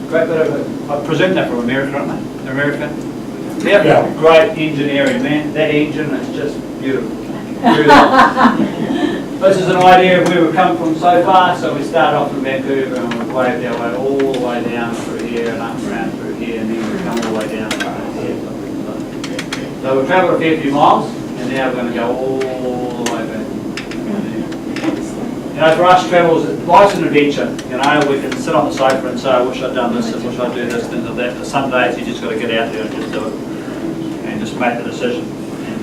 Great bit of it. I presume they're from America, aren't they? They're American. Yep. Yeah. Great engineering, man. That engine is just beautiful. Beautiful. This is an idea of where we've come from so far. So we started off in Vancouver and we've waved our way all the way down through here and up around through here, and then we've come all the way down through here. So we've travelled a fair few miles, and now we're going to go all the way back. You know, for us, life's an adventure. You know, we can sit on the sofa and say, I wish I'd done this, I wish I'd do this, things like that. But some days you just got to get out there and just do it, and just make the decision.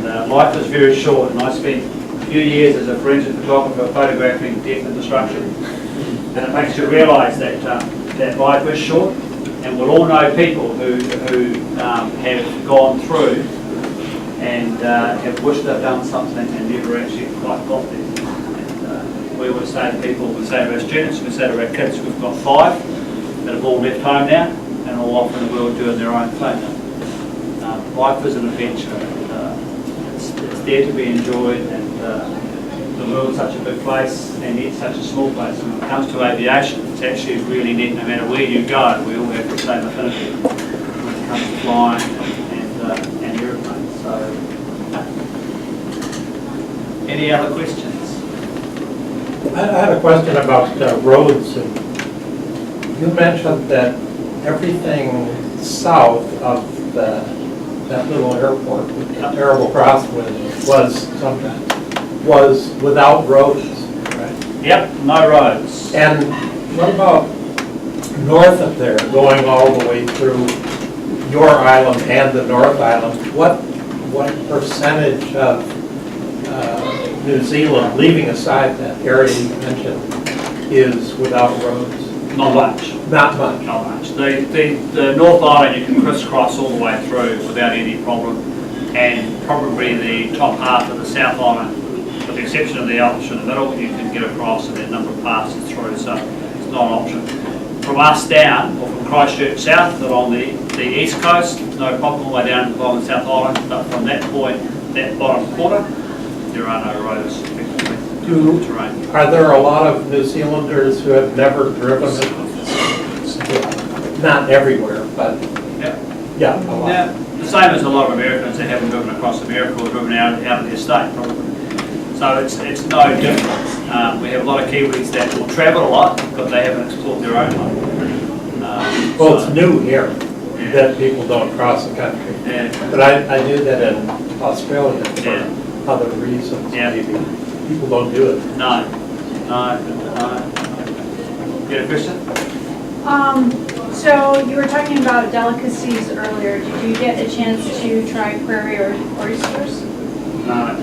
And life is very short, and I spent a few years as a forensic photographer photographing death and destruction. And it makes you realise that that life is short, and we'll all know people who have gone through and have wished they'd done something and never actually quite got there. And we would say to people, we say to our students, we say to our kids, we've got 5 that have all left home now and all off in the world doing their own thing. Life is an adventure. It's there to be enjoyed, and the world's such a big place and yet such a small place. And when it comes to aviation, it's actually really neat. No matter where you go, we all have the same affinity when it comes to flying and aeroplanes. So, any other questions? I had a question about roads. And you mentioned that everything south of that little airport with the terrible crosswind was without roads, right? Yep, no roads. And what about north of there, going all the way through your island and the North Island? What percentage of New Zealand, leaving aside that area you mentioned, is without roads? Not much. Not much. Not much. The North Island you can crisscross all the way through without any problem, and probably the top half of the South Island, with the exception of the Alps in the middle, you can get across and a number of passes through, so it's not an option. From us down, or from Christchurch south, but on the east coast, no problem all the way down to the bottom of the South Island, but from that point, that bottom quarter, there are no roads effectively. Terrain. Are there a lot of New Zealanders who have never driven it? Not everywhere, but yeah, a lot. Yeah, the same as a lot of Americans that haven't driven across America or driven out of their state, probably. So it's no different. We have a lot of Kiwis that will travel a lot, but they haven't explored their own life. Well, it's new here that people don't cross the country. Yeah. But I do that in Australia for Yeah. other reasons, Yeah. maybe. People don't do it. No. You got a question? So you were talking about delicacies earlier. Did you get a chance to try prairie oysters? No.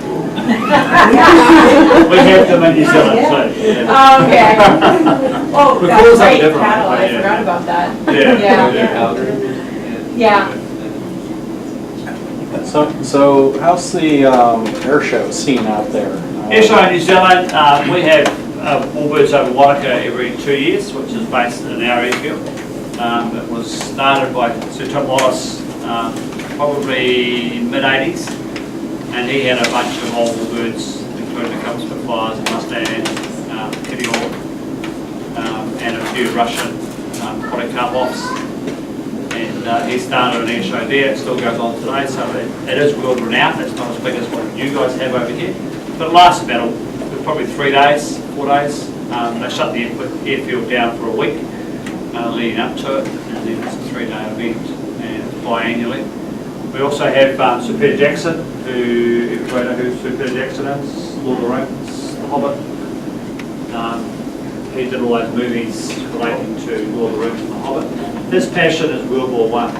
We have them in New Zealand, so. Yeah. Oh, okay. Oh, We that's call them right, different, cattle. I yeah. forgot about that. Yeah. Yeah. So how's the air show scene out there? Airshow in New Zealand, we have All Birds Over Wanaka every 2 years, which is based in our airfield. It was started by Sir Tom Wallace probably mid-80s, and he had a bunch of old birds, including a couple of Spitfires, Mustang, Kitty Hawk, and a few Russian Polycarpovs. And he started an air show there. It still goes on today, so it is world renowned. It's not as big as what you guys have over here, but it lasts about probably 3 days, 4 days. They shut the airfield down for a week leading up to it, and then it's a 3-day event, and it's biannually. We also have Sir Peter Jackson, who everybody know who Sir Peter Jackson is, Lord of the Rings, The Hobbit. He did all those movies relating to Lord of the Rings and The Hobbit. His passion is World War I.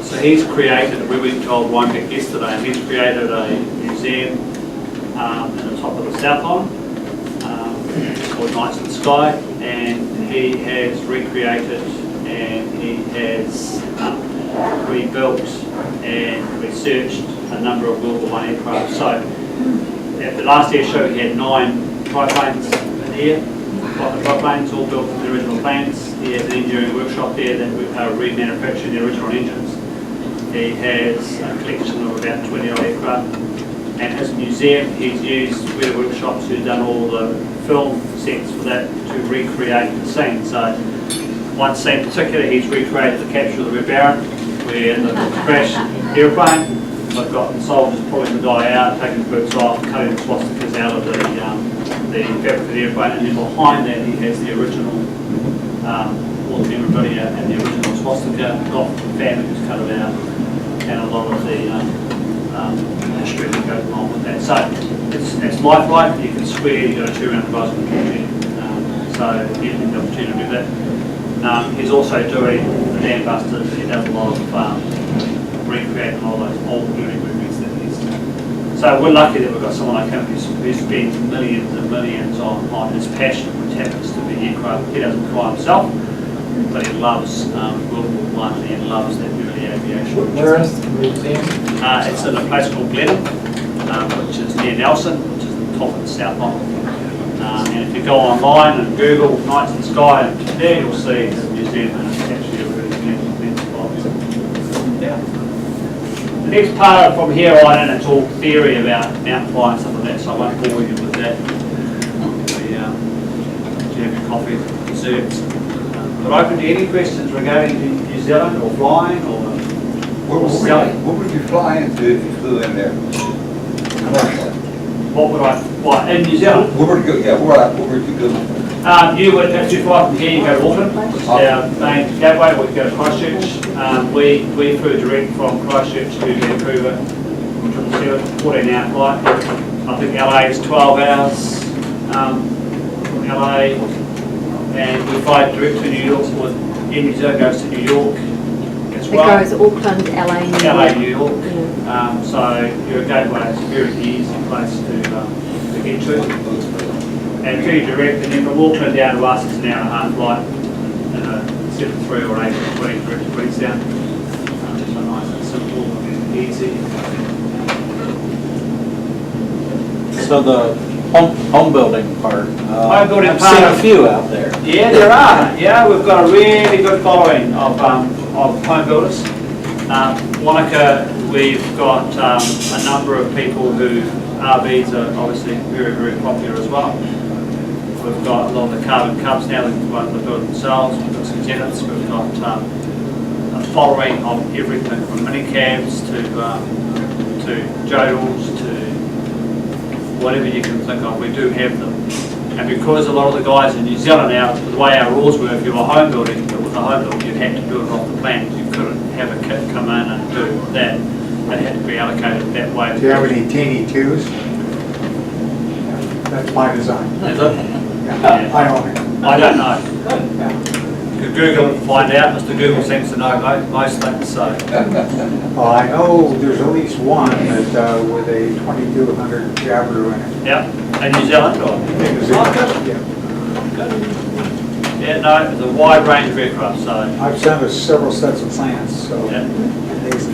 So he's created, we went to Old Banquet yesterday, and he's created a museum at the top of the South Island called Nights in the Sky, and he has recreated and he has rebuilt and researched a number of World War I aircraft. So at the last air show he had 9 triplanes in the air. The triplanes all built from the original plans. He has an engineering workshop there that are remanufacturing the original engines. He has a collection of about 20 odd aircraft. And his museum, he's used Weir Workshops who've done all the film sets for that to recreate the scene. So one scene in particular, he's recreated the capture of the Red Baron, where the crashed airplane. They've got the soldiers pulling the guy out, taking the boots off, cutting the swastikas out of the fabric of the airplane, and then behind that he has the original, all the memorabilia and the original swastika, got the family who's cut it out, and a lot of the history that goes along with that. So it's lifelike. You can swear you've got a 2-round advisory community. So you have the opportunity to do that. He's also doing the Dam Busters. He does a lot of recreating all those old early movies that he's. So we're lucky that we've got someone like him who spends millions and millions on his passion, which happens to be aircraft. He doesn't fly himself, but he loves World War I and loves that early aviation. Where is the museum? It's in a place called Glenham, which is near Nelson, which is the top of the South Island. And if you go online and Google Nights in the Sky, there you'll see the museum, and it's actually a really beautiful spot. Yeah. The next part from here on in, it's all theory about mountain flying and stuff like that, so I won't bore you with that. You have your coffee, desserts. But open to any questions regarding New Zealand or flying or selling. What would you fly into if you flew in there? What would I fly in New Zealand? Where would you go? Yeah, where would you go? You would, if you fly from here, you go to Auckland, which is our main gateway, or you go to Christchurch. We flew direct from Christchurch to Vancouver, 14-hour flight. I think LA is 12 hours from LA, and we fly direct to New York, or Air New Zealand goes to New York as It well. goes Auckland, LA, New York. LA, New York. Yeah. So your gateway is a very easy place to get to. And very direct, and then from Auckland down to us, it's an hour and a half flight, instead of 3 or 8 or 20 direct to Queenstown. So nice and simple and easy. So the home building part, Home building I've part seen of- a few out there. Yeah, there are. Yeah, we've got a really good following of home builders. Wanaka, we've got a number of people who RVs are obviously very, very popular as well. We've got a lot of the carbon cubs now that they build themselves. We've got some tenants. We've got a following of everything from minicabs to jodels to whatever you can think of. We do have them. And because a lot of the guys in New Zealand now, the way our rules were, if you were home building, with a home build, you had to build it off the plans. You couldn't have a kit come in and do that. They had to be allocated that way. Do you have any teeny twos? That's my design. Is it? Yeah, I own it. I don't know. You could Google and find out. Mr. Google seems to know most things, so. Well, I know there's at least one that with a 2200 Jabiru in it. Yeah, in New Zealand or? Yeah. Yeah, no, there's a wide range of aircraft, so. I've sent us several sets of plans, so Yeah. it's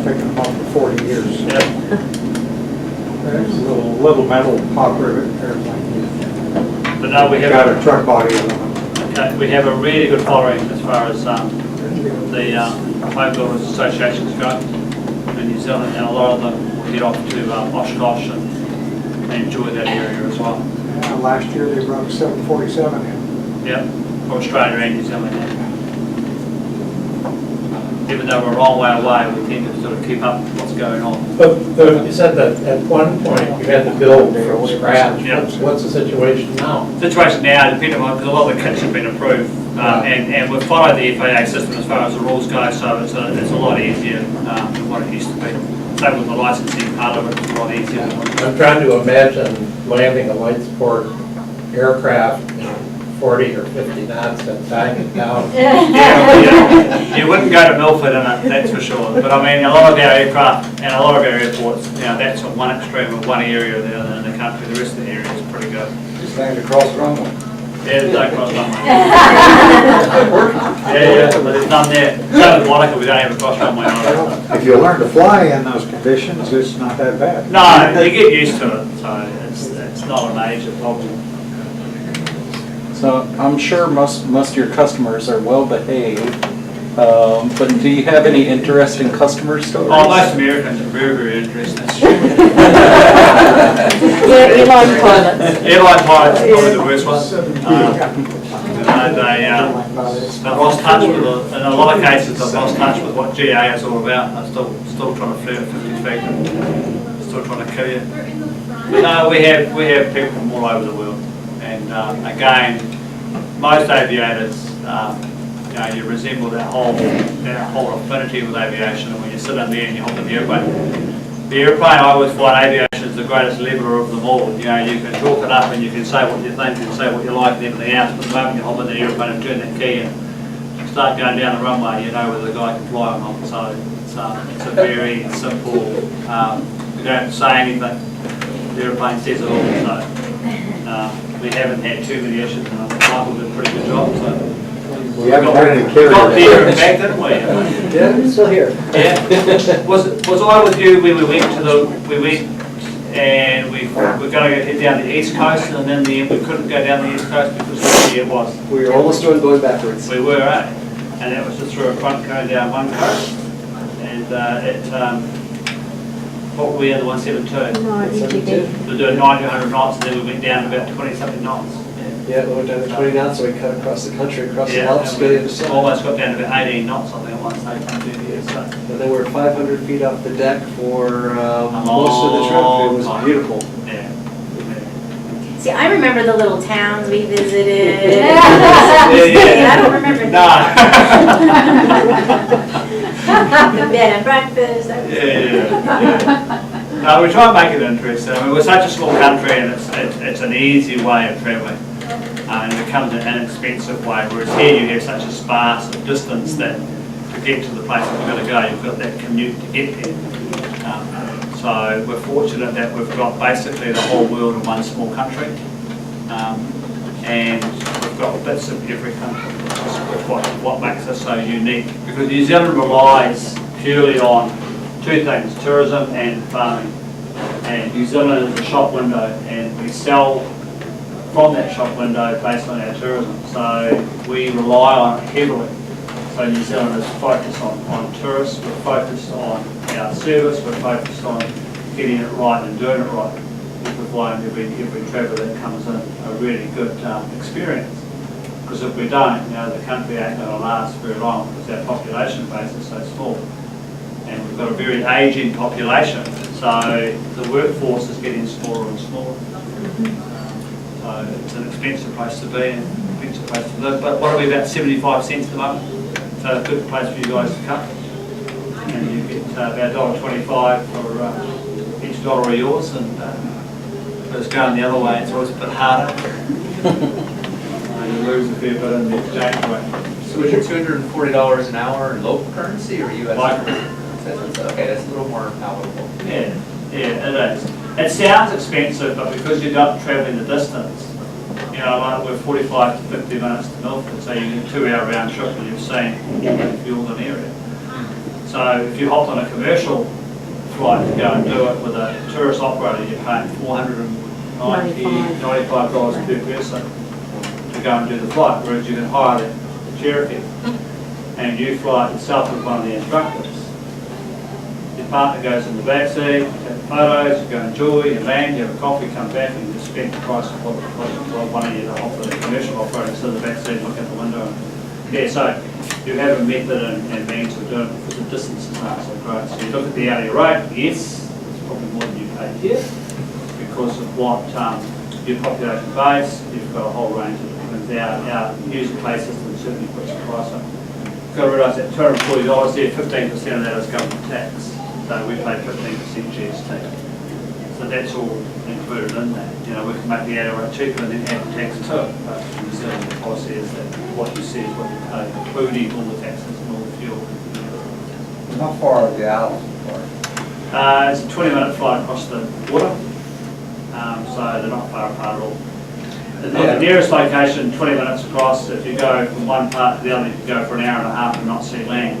taken them up for 40 years. Yeah. There's a little metal pop rivet airplane. But no, we Got have, a truck body on it. okay, we have a really good following as far as the Home Builders Associations go in New Zealand, and a lot of them will head off to Oshkosh and enjoy that area as well. Last year they brought a 747 in. Yeah, for Australia and New Zealand. Yeah. Even though we're a long way away, we tend to sort of keep up with what's going on. But you said that at one point you had to build from scratch. Yeah. What's the situation now? Situation now, depending on, because a lot of the kits have been approved, and we've followed the FAA system as far as the rules go, so it's a lot easier than what it used to be. Same with the licensing part of it, it's a lot easier. I'm trying to imagine landing a light sport aircraft, 40 or 50 knots and tying it down. Yeah. You wouldn't go to Milford in it, that's for sure. But I mean, a lot of our aircraft and a lot of our airports, that's on one extreme of one area there in the country. The rest of the area is pretty good. Just land across the runway. Yeah, there's no cross runway. Yeah, but there's none there. So with Monica, we don't have a cross runway either. If you learn to fly in those conditions, it's not that bad. No, you get used to it, so it's not a major problem. So I'm sure most of your customers are well behaved, but do you have any interesting customer stories? Oh, most Americans are very, very interesting. Yeah, airline pilots. Airline pilots are probably the worst one. They've lost touch with it. In a lot of cases, they've lost touch with what GA is all about. They're still trying to flirt at 50 feet, still trying to kill you. But no, we have people from all over the world. And again, most aviators, you resemble that whole affinity with aviation. And when you sit in there and you hop in the airplane, I always find aviation is the greatest leveler of them all. You can chalk it up and you can say what you think, you can say what you like and everything else. But the moment you hop in the airplane and turn that key and start going down the runway, you know whether the guy can fly or not. So it's a very simple. You don't say anything. The airplane says it all. So we haven't had too many issues, and I think Michael did a pretty good job. So We haven't had any carriers. got there in fact, didn't we? Yeah, it's still here. Yeah. Was I with you when we went and we're going to head down the east coast, and then we couldn't go down the east coast because of where it was. We were almost doing going backwards. We were, eh? And that was just through a front going down one coast, and what were we in the 172? No, EGB. We were doing 90 to 100 knots, and then we went down to about 20-something knots. Yeah, we went down to 20 knots, so we cut across the country, across the Yeah, Alps, and straight we into Sun. almost got down to about 18 knots, I think, at one stage on here, so. And then we're 500 feet off the deck for most of the trip. It was time. beautiful. Yeah. See, I remember the little towns we visited. Yeah. I don't remember. Nah. The bed and breakfast. No, we try and make it interesting. I mean, we're such a small country, and it's an easy way of travelling, and it becomes an inexpensive way. Whereas here, you have such a sparse of distance that to get to the places we're going to go, you've got that commute to get there. So we're fortunate that we've got basically the whole world in one small country, and we've got bits of every country, which is what makes us so unique. Because New Zealand relies purely on two things, tourism and farming. And New Zealand is a shop window, and we sell from that shop window based on our tourism. So we rely on it heavily. So New Zealand is focused on tourists, we're focused on our service, we're focused on getting it right and doing it right. We provide every traveller that comes in a really good experience. Because if we don't, the country ain't going to last very long because our population base is so small. And we've got a very ageing population, so the workforce is getting smaller and smaller. So it's an expensive place to be and an expensive place to live. But what are we, about 75 cents a month? So a good place for you guys to come. And you get about $1.25 for each dollar of yours, and if it's going the other way, it's always a bit harder. You lose a fair bit in the exchange rate. So was your $240 an hour in local currency or US? Local. Okay, that's a little more palatable. Yeah, it is. It sounds expensive, but because you're not travelling the distance, like we're 45 to 50 minutes to Milford, so you get a 2-hour round trip and you've seen all the fuel area. So if you hopped on a commercial flight to go and do it with a tourist operator, you're paying $495 per person to go and do the flight, whereas you can hire the Cherokee and you fly yourself with one of the instructors. Your partner goes in the back seat, you take photos, you go enjoy, you land, you have a coffee, come back, and you spend the price of what one of you, the commercial operators, sit in the back seat, look out the window. Yeah, so you have a method and means of doing it because the distances aren't so great. So you look at the hourly rate, yes, it's probably more than you pay here because of what your population base, you've got a whole range of things. Our user pay system certainly puts the price up. You've got to realise that $240 there, 15% of that is government tax. So we pay 15% GST. So that's all included in that. We can make the hourly rate cheaper and then add the tax to it. But New Zealand policy is that what you see is what you pay, including all the taxes and all the fuel. How far are the islands apart? It's a 20-minute flight across the water. So they're not far apart at all. The nearest location, 20 minutes across. If you go from one part to the other, you can go for an hour and a half and not see land.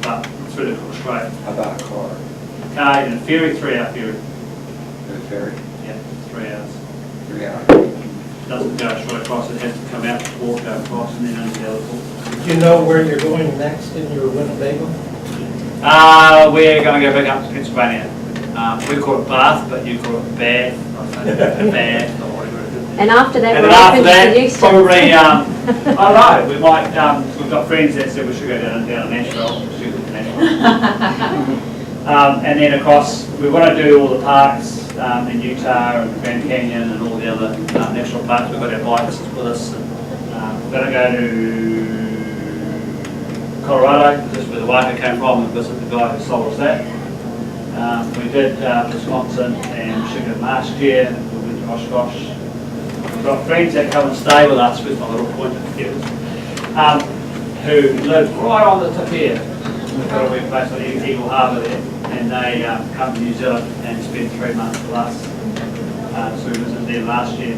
But through the Cook Strait. How about a car? Car and a ferry, 3-hour ferry. The ferry? Yeah, 3 hours. 3 hours? Doesn't go straight across, it has to come out, walk across, and then into the other port. Do you know where you're going next in your Winnebago? We're going to go back up to Pennsylvania. We call it Bath, but you call it Bath. Bath or whatever it is. And after that, And we're then after open that, to Houston. probably, I don't know, we might, we've got friends that said we should go down to Nashville. And then across, we want to do all the parks in Utah and the Grand Canyon and all the other national parks. We've got our bikes with us. And, we're going to go to Colorado, this is where the Waka came from, and visit the guy who sold us that. We did Wisconsin and Michigan last year. We went to Oshkosh. We've got friends that come and stay with us with my little pointer kids, who live right on the tip here. We've got a wee place on Eagle Harbour there, and they come to New Zealand and spend 3 months with us. So we visited there last year.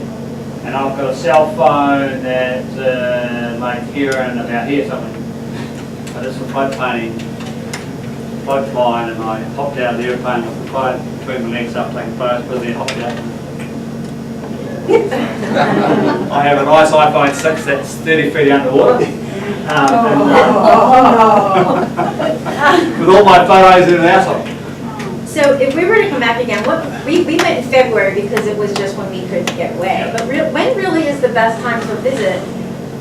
And I've got a cell phone that like here and about here somewhere. But it's for flood planning. float flying, and I hopped out of the airplane with the phone between my legs up, taking photos, but then hopped out. I have a nice iPhone 6 that's 30 feet underwater. With all my photos in and out of it. So if we were to come back again, we went in February because it was just when we could get away. But when really is the best time to visit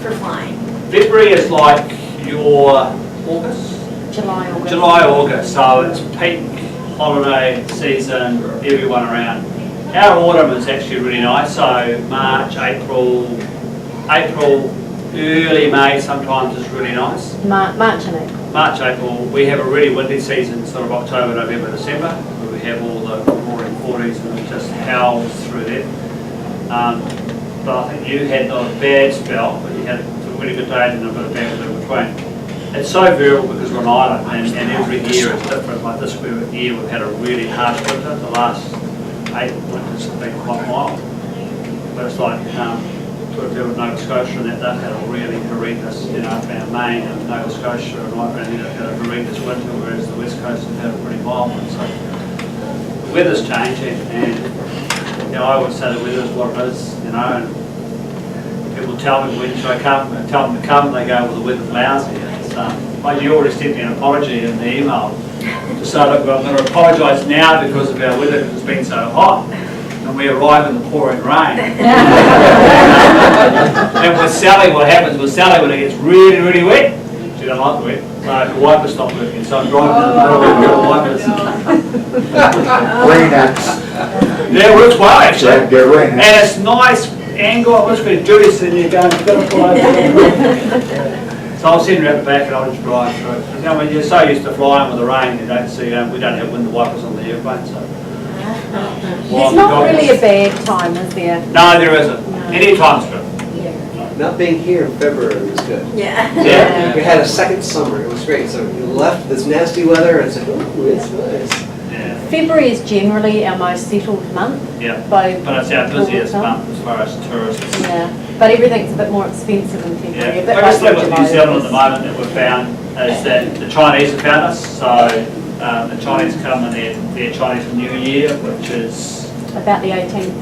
for flying? February is like your August? July, August. July, August, so it's peak holiday season, everyone around. Our autumn is actually really nice, so March, April, early May sometimes is really nice. March and April. March, April, we have a really windy season, sort of October, November, December, where we have all the roaring 40s and it just howls through there. But I think you had not a bad spell, but you had some really good days and a bit of bad in between. It's so variable because we're an island and every year is different. Like this year we've had a really harsh winter. The last 8 winters have been quite mild. But it's like sort of deal with Nova Scotia and that they've had a really horrendous, around Maine and Nova Scotia and right around there, had a horrendous winter, whereas the West Coast has had a pretty mild one. So the weather's changing, and I always say the weather's what it is, and people tell me when should I come, and tell them to come, and they go, well, the weather's lousy. Like you already sent me an apology in the email to say, look, I'm going to apologise now because of our weather, because it's been so hot. And we arrive in the pouring rain. And with Sally, what happens with Sally when it gets really, really wet, she doesn't like the wet, so the wipers stop working. So I'm driving in the middle of the wipers. Rain-X. Yeah, it works well actually. Get rain. And it's nice angle. I'm just going to do this and you're going to fly. So I'll send her out the back and I'll just drive through. When you're so used to flying with the rain, you don't see, we don't have window wipers on the airplane. So. It's not really a bad time, is there? No, there isn't. Any time's good. Not being here in February was good. Yeah. We had a second summer, it was great. So you left this nasty weather and said, ooh, it's nice. Yeah. February is generally our most settled month. Yeah. But it's our busiest month as far as tourists. Yeah. But everything's a bit more expensive in February. Yeah. The biggest thing with New Zealand at the moment that we've found is that the Chinese have found us. So the Chinese come in their Chinese New Year, which is about the 18th.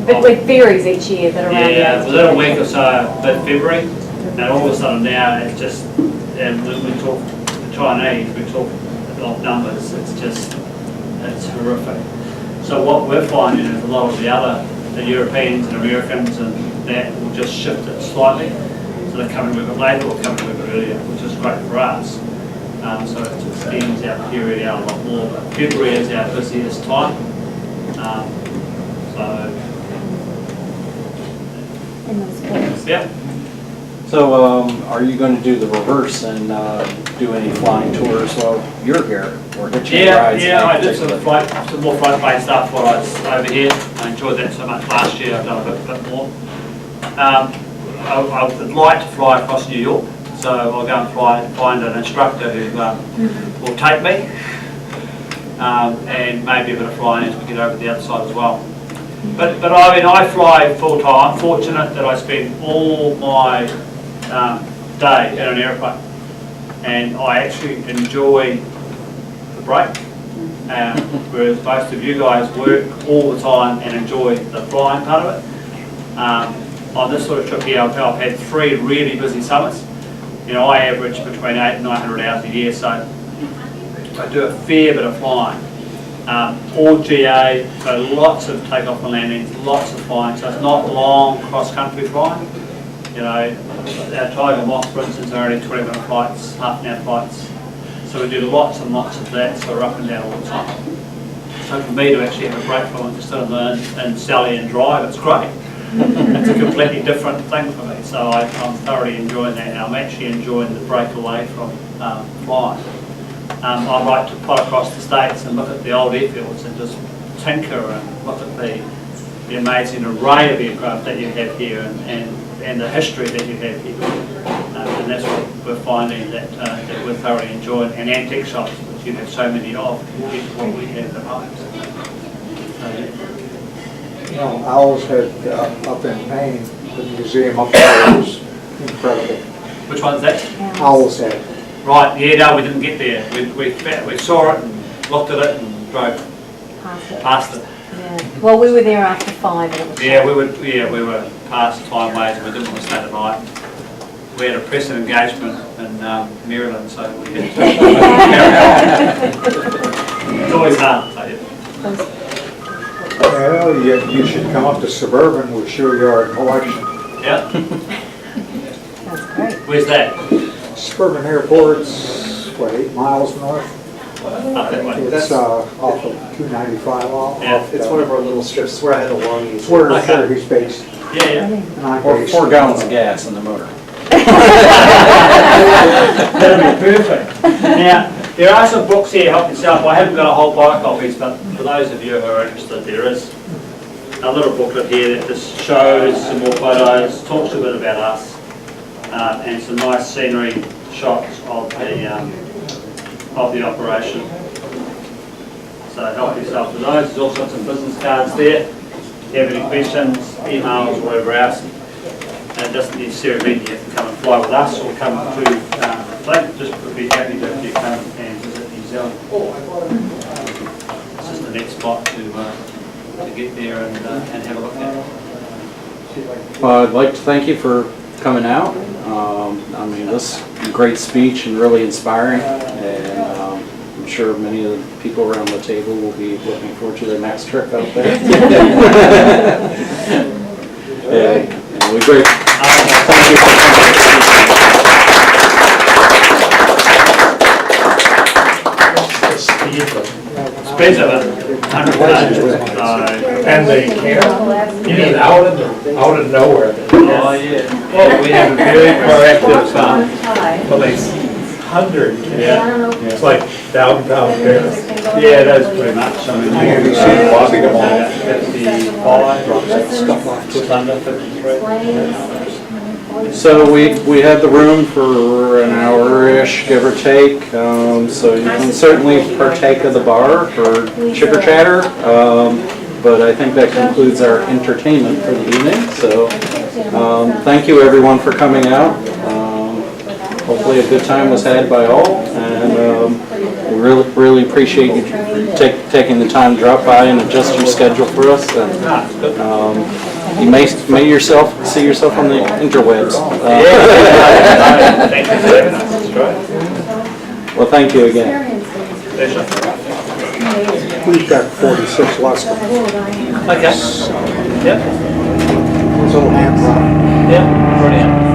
But it varies each year, but around yeah, the 18th. within a week or so, mid-February, and all of a sudden now it's just, and when we talk the Chinese, we talk of numbers, it's horrific. So what we're finding is a lot of the Europeans and Americans and that will just shift it slightly. So they're coming a little bit later or coming a little bit earlier, which is great for us. So it extends our period out a lot more, but February is our busiest time. Yeah. So are you going to do the reverse and do any flying tours while you're here? Or hitching rides? Yeah, I did some more flight plane stuff while I was over here. I enjoyed that so much last year, I've done a bit more. I would like to fly across New York, so I'll go and find an instructor who will take me, and maybe a bit of flying as we get over the other side as well. But I mean, I fly full time. I'm fortunate that I spend all my day in an airplane, and I actually enjoy the break. Whereas most of you guys work all the time and enjoy the flying part of it. On this sort of trip here, I've had 3 really busy summers. I average between 800 and 900 hours a year, so I do a fair bit of flying. All GA, so lots of takeoff and landings, lots of flying, so it's not long cross-country flying. Our Tiger Moth, for instance, are only 20-minute flights, half-an-hour flights. So we do lots and lots of that, so we're up and down all the time. So for me to actually have a break from it, just to learn and Sally and drive, it's great. It's a completely different thing for me, so I'm thoroughly enjoying that, and I'm actually enjoying the break away from flying. I like to plot across the States and look at the old airfields and just tinker and look at the amazing array of aircraft that you have here and the history that you have here. And that's what we're finding that we're thoroughly enjoying. And antique shops, which you have so many of, compared to what we have at home. Owl's Head up in Maine, the museum up there is incredible. Which one's that? Owl's Head. Right, yeah, no, we didn't get there. We saw it and looked at it and drove past it. Yeah. Well, we were there after 5 and it was. Yeah, we were past timeways and we didn't want to stay the night. We had a pressing engagement in Maryland, so we had to. It's always hard, so yeah. Well, you should come up to Suburban, we'll show you our collection. Yeah, That's great. where's that? Suburban Airport's, what, 8 miles north? Up that way. It's off of 295 off. Yeah. It's one of our little strips, it's where I had a long It's where Okay. he's based. Yeah, yeah. And I'm Or based 4 in, gallons of gas in the motor. That'd be perfect. Now, there are some books here, help yourself. I haven't got a whole pile of copies, but for those of you who are interested, there is a little booklet here that just shows some more photos, talks a bit about us, and some nice scenery shots of the operation. So help yourself with those. There's also some business cards there. If you have any questions, emails, or whatever else. And it doesn't necessarily mean you have to come and fly with us or come to the flight. Just would be happy to if you come and visit New Zealand. It's just the next spot to get there and have a look at. Well, I'd like to thank you for coming out. I mean, this is a great speech and really inspiring, and I'm sure many of the people around the table will be looking forward to their next trip out there. And we're great. Thank you for Speeds of it, 100 km. And they camp, you mean out in nowhere. Oh, yeah. Well, we have a very proactive, Well, they 100 camp. yeah. It's like downtown Paris. Yeah, that is pretty much. I mean, Have you seen Bobby the Mall? 55, just under 53. So we had the room for an hour-ish, give or take, so you can certainly partake of the bar for chitter chatter, but I think that concludes our entertainment for the evening, so thank you everyone for coming out. Hopefully a good time was had by all, and we really appreciate you taking the time to drop by and adjust your schedule for us. And, you may see yourself on the interwebs. Thank you for having us. That's great. Well, thank you again. We've got 46 left. Okay. Yep. Those little hands on. Yep. Brilliant.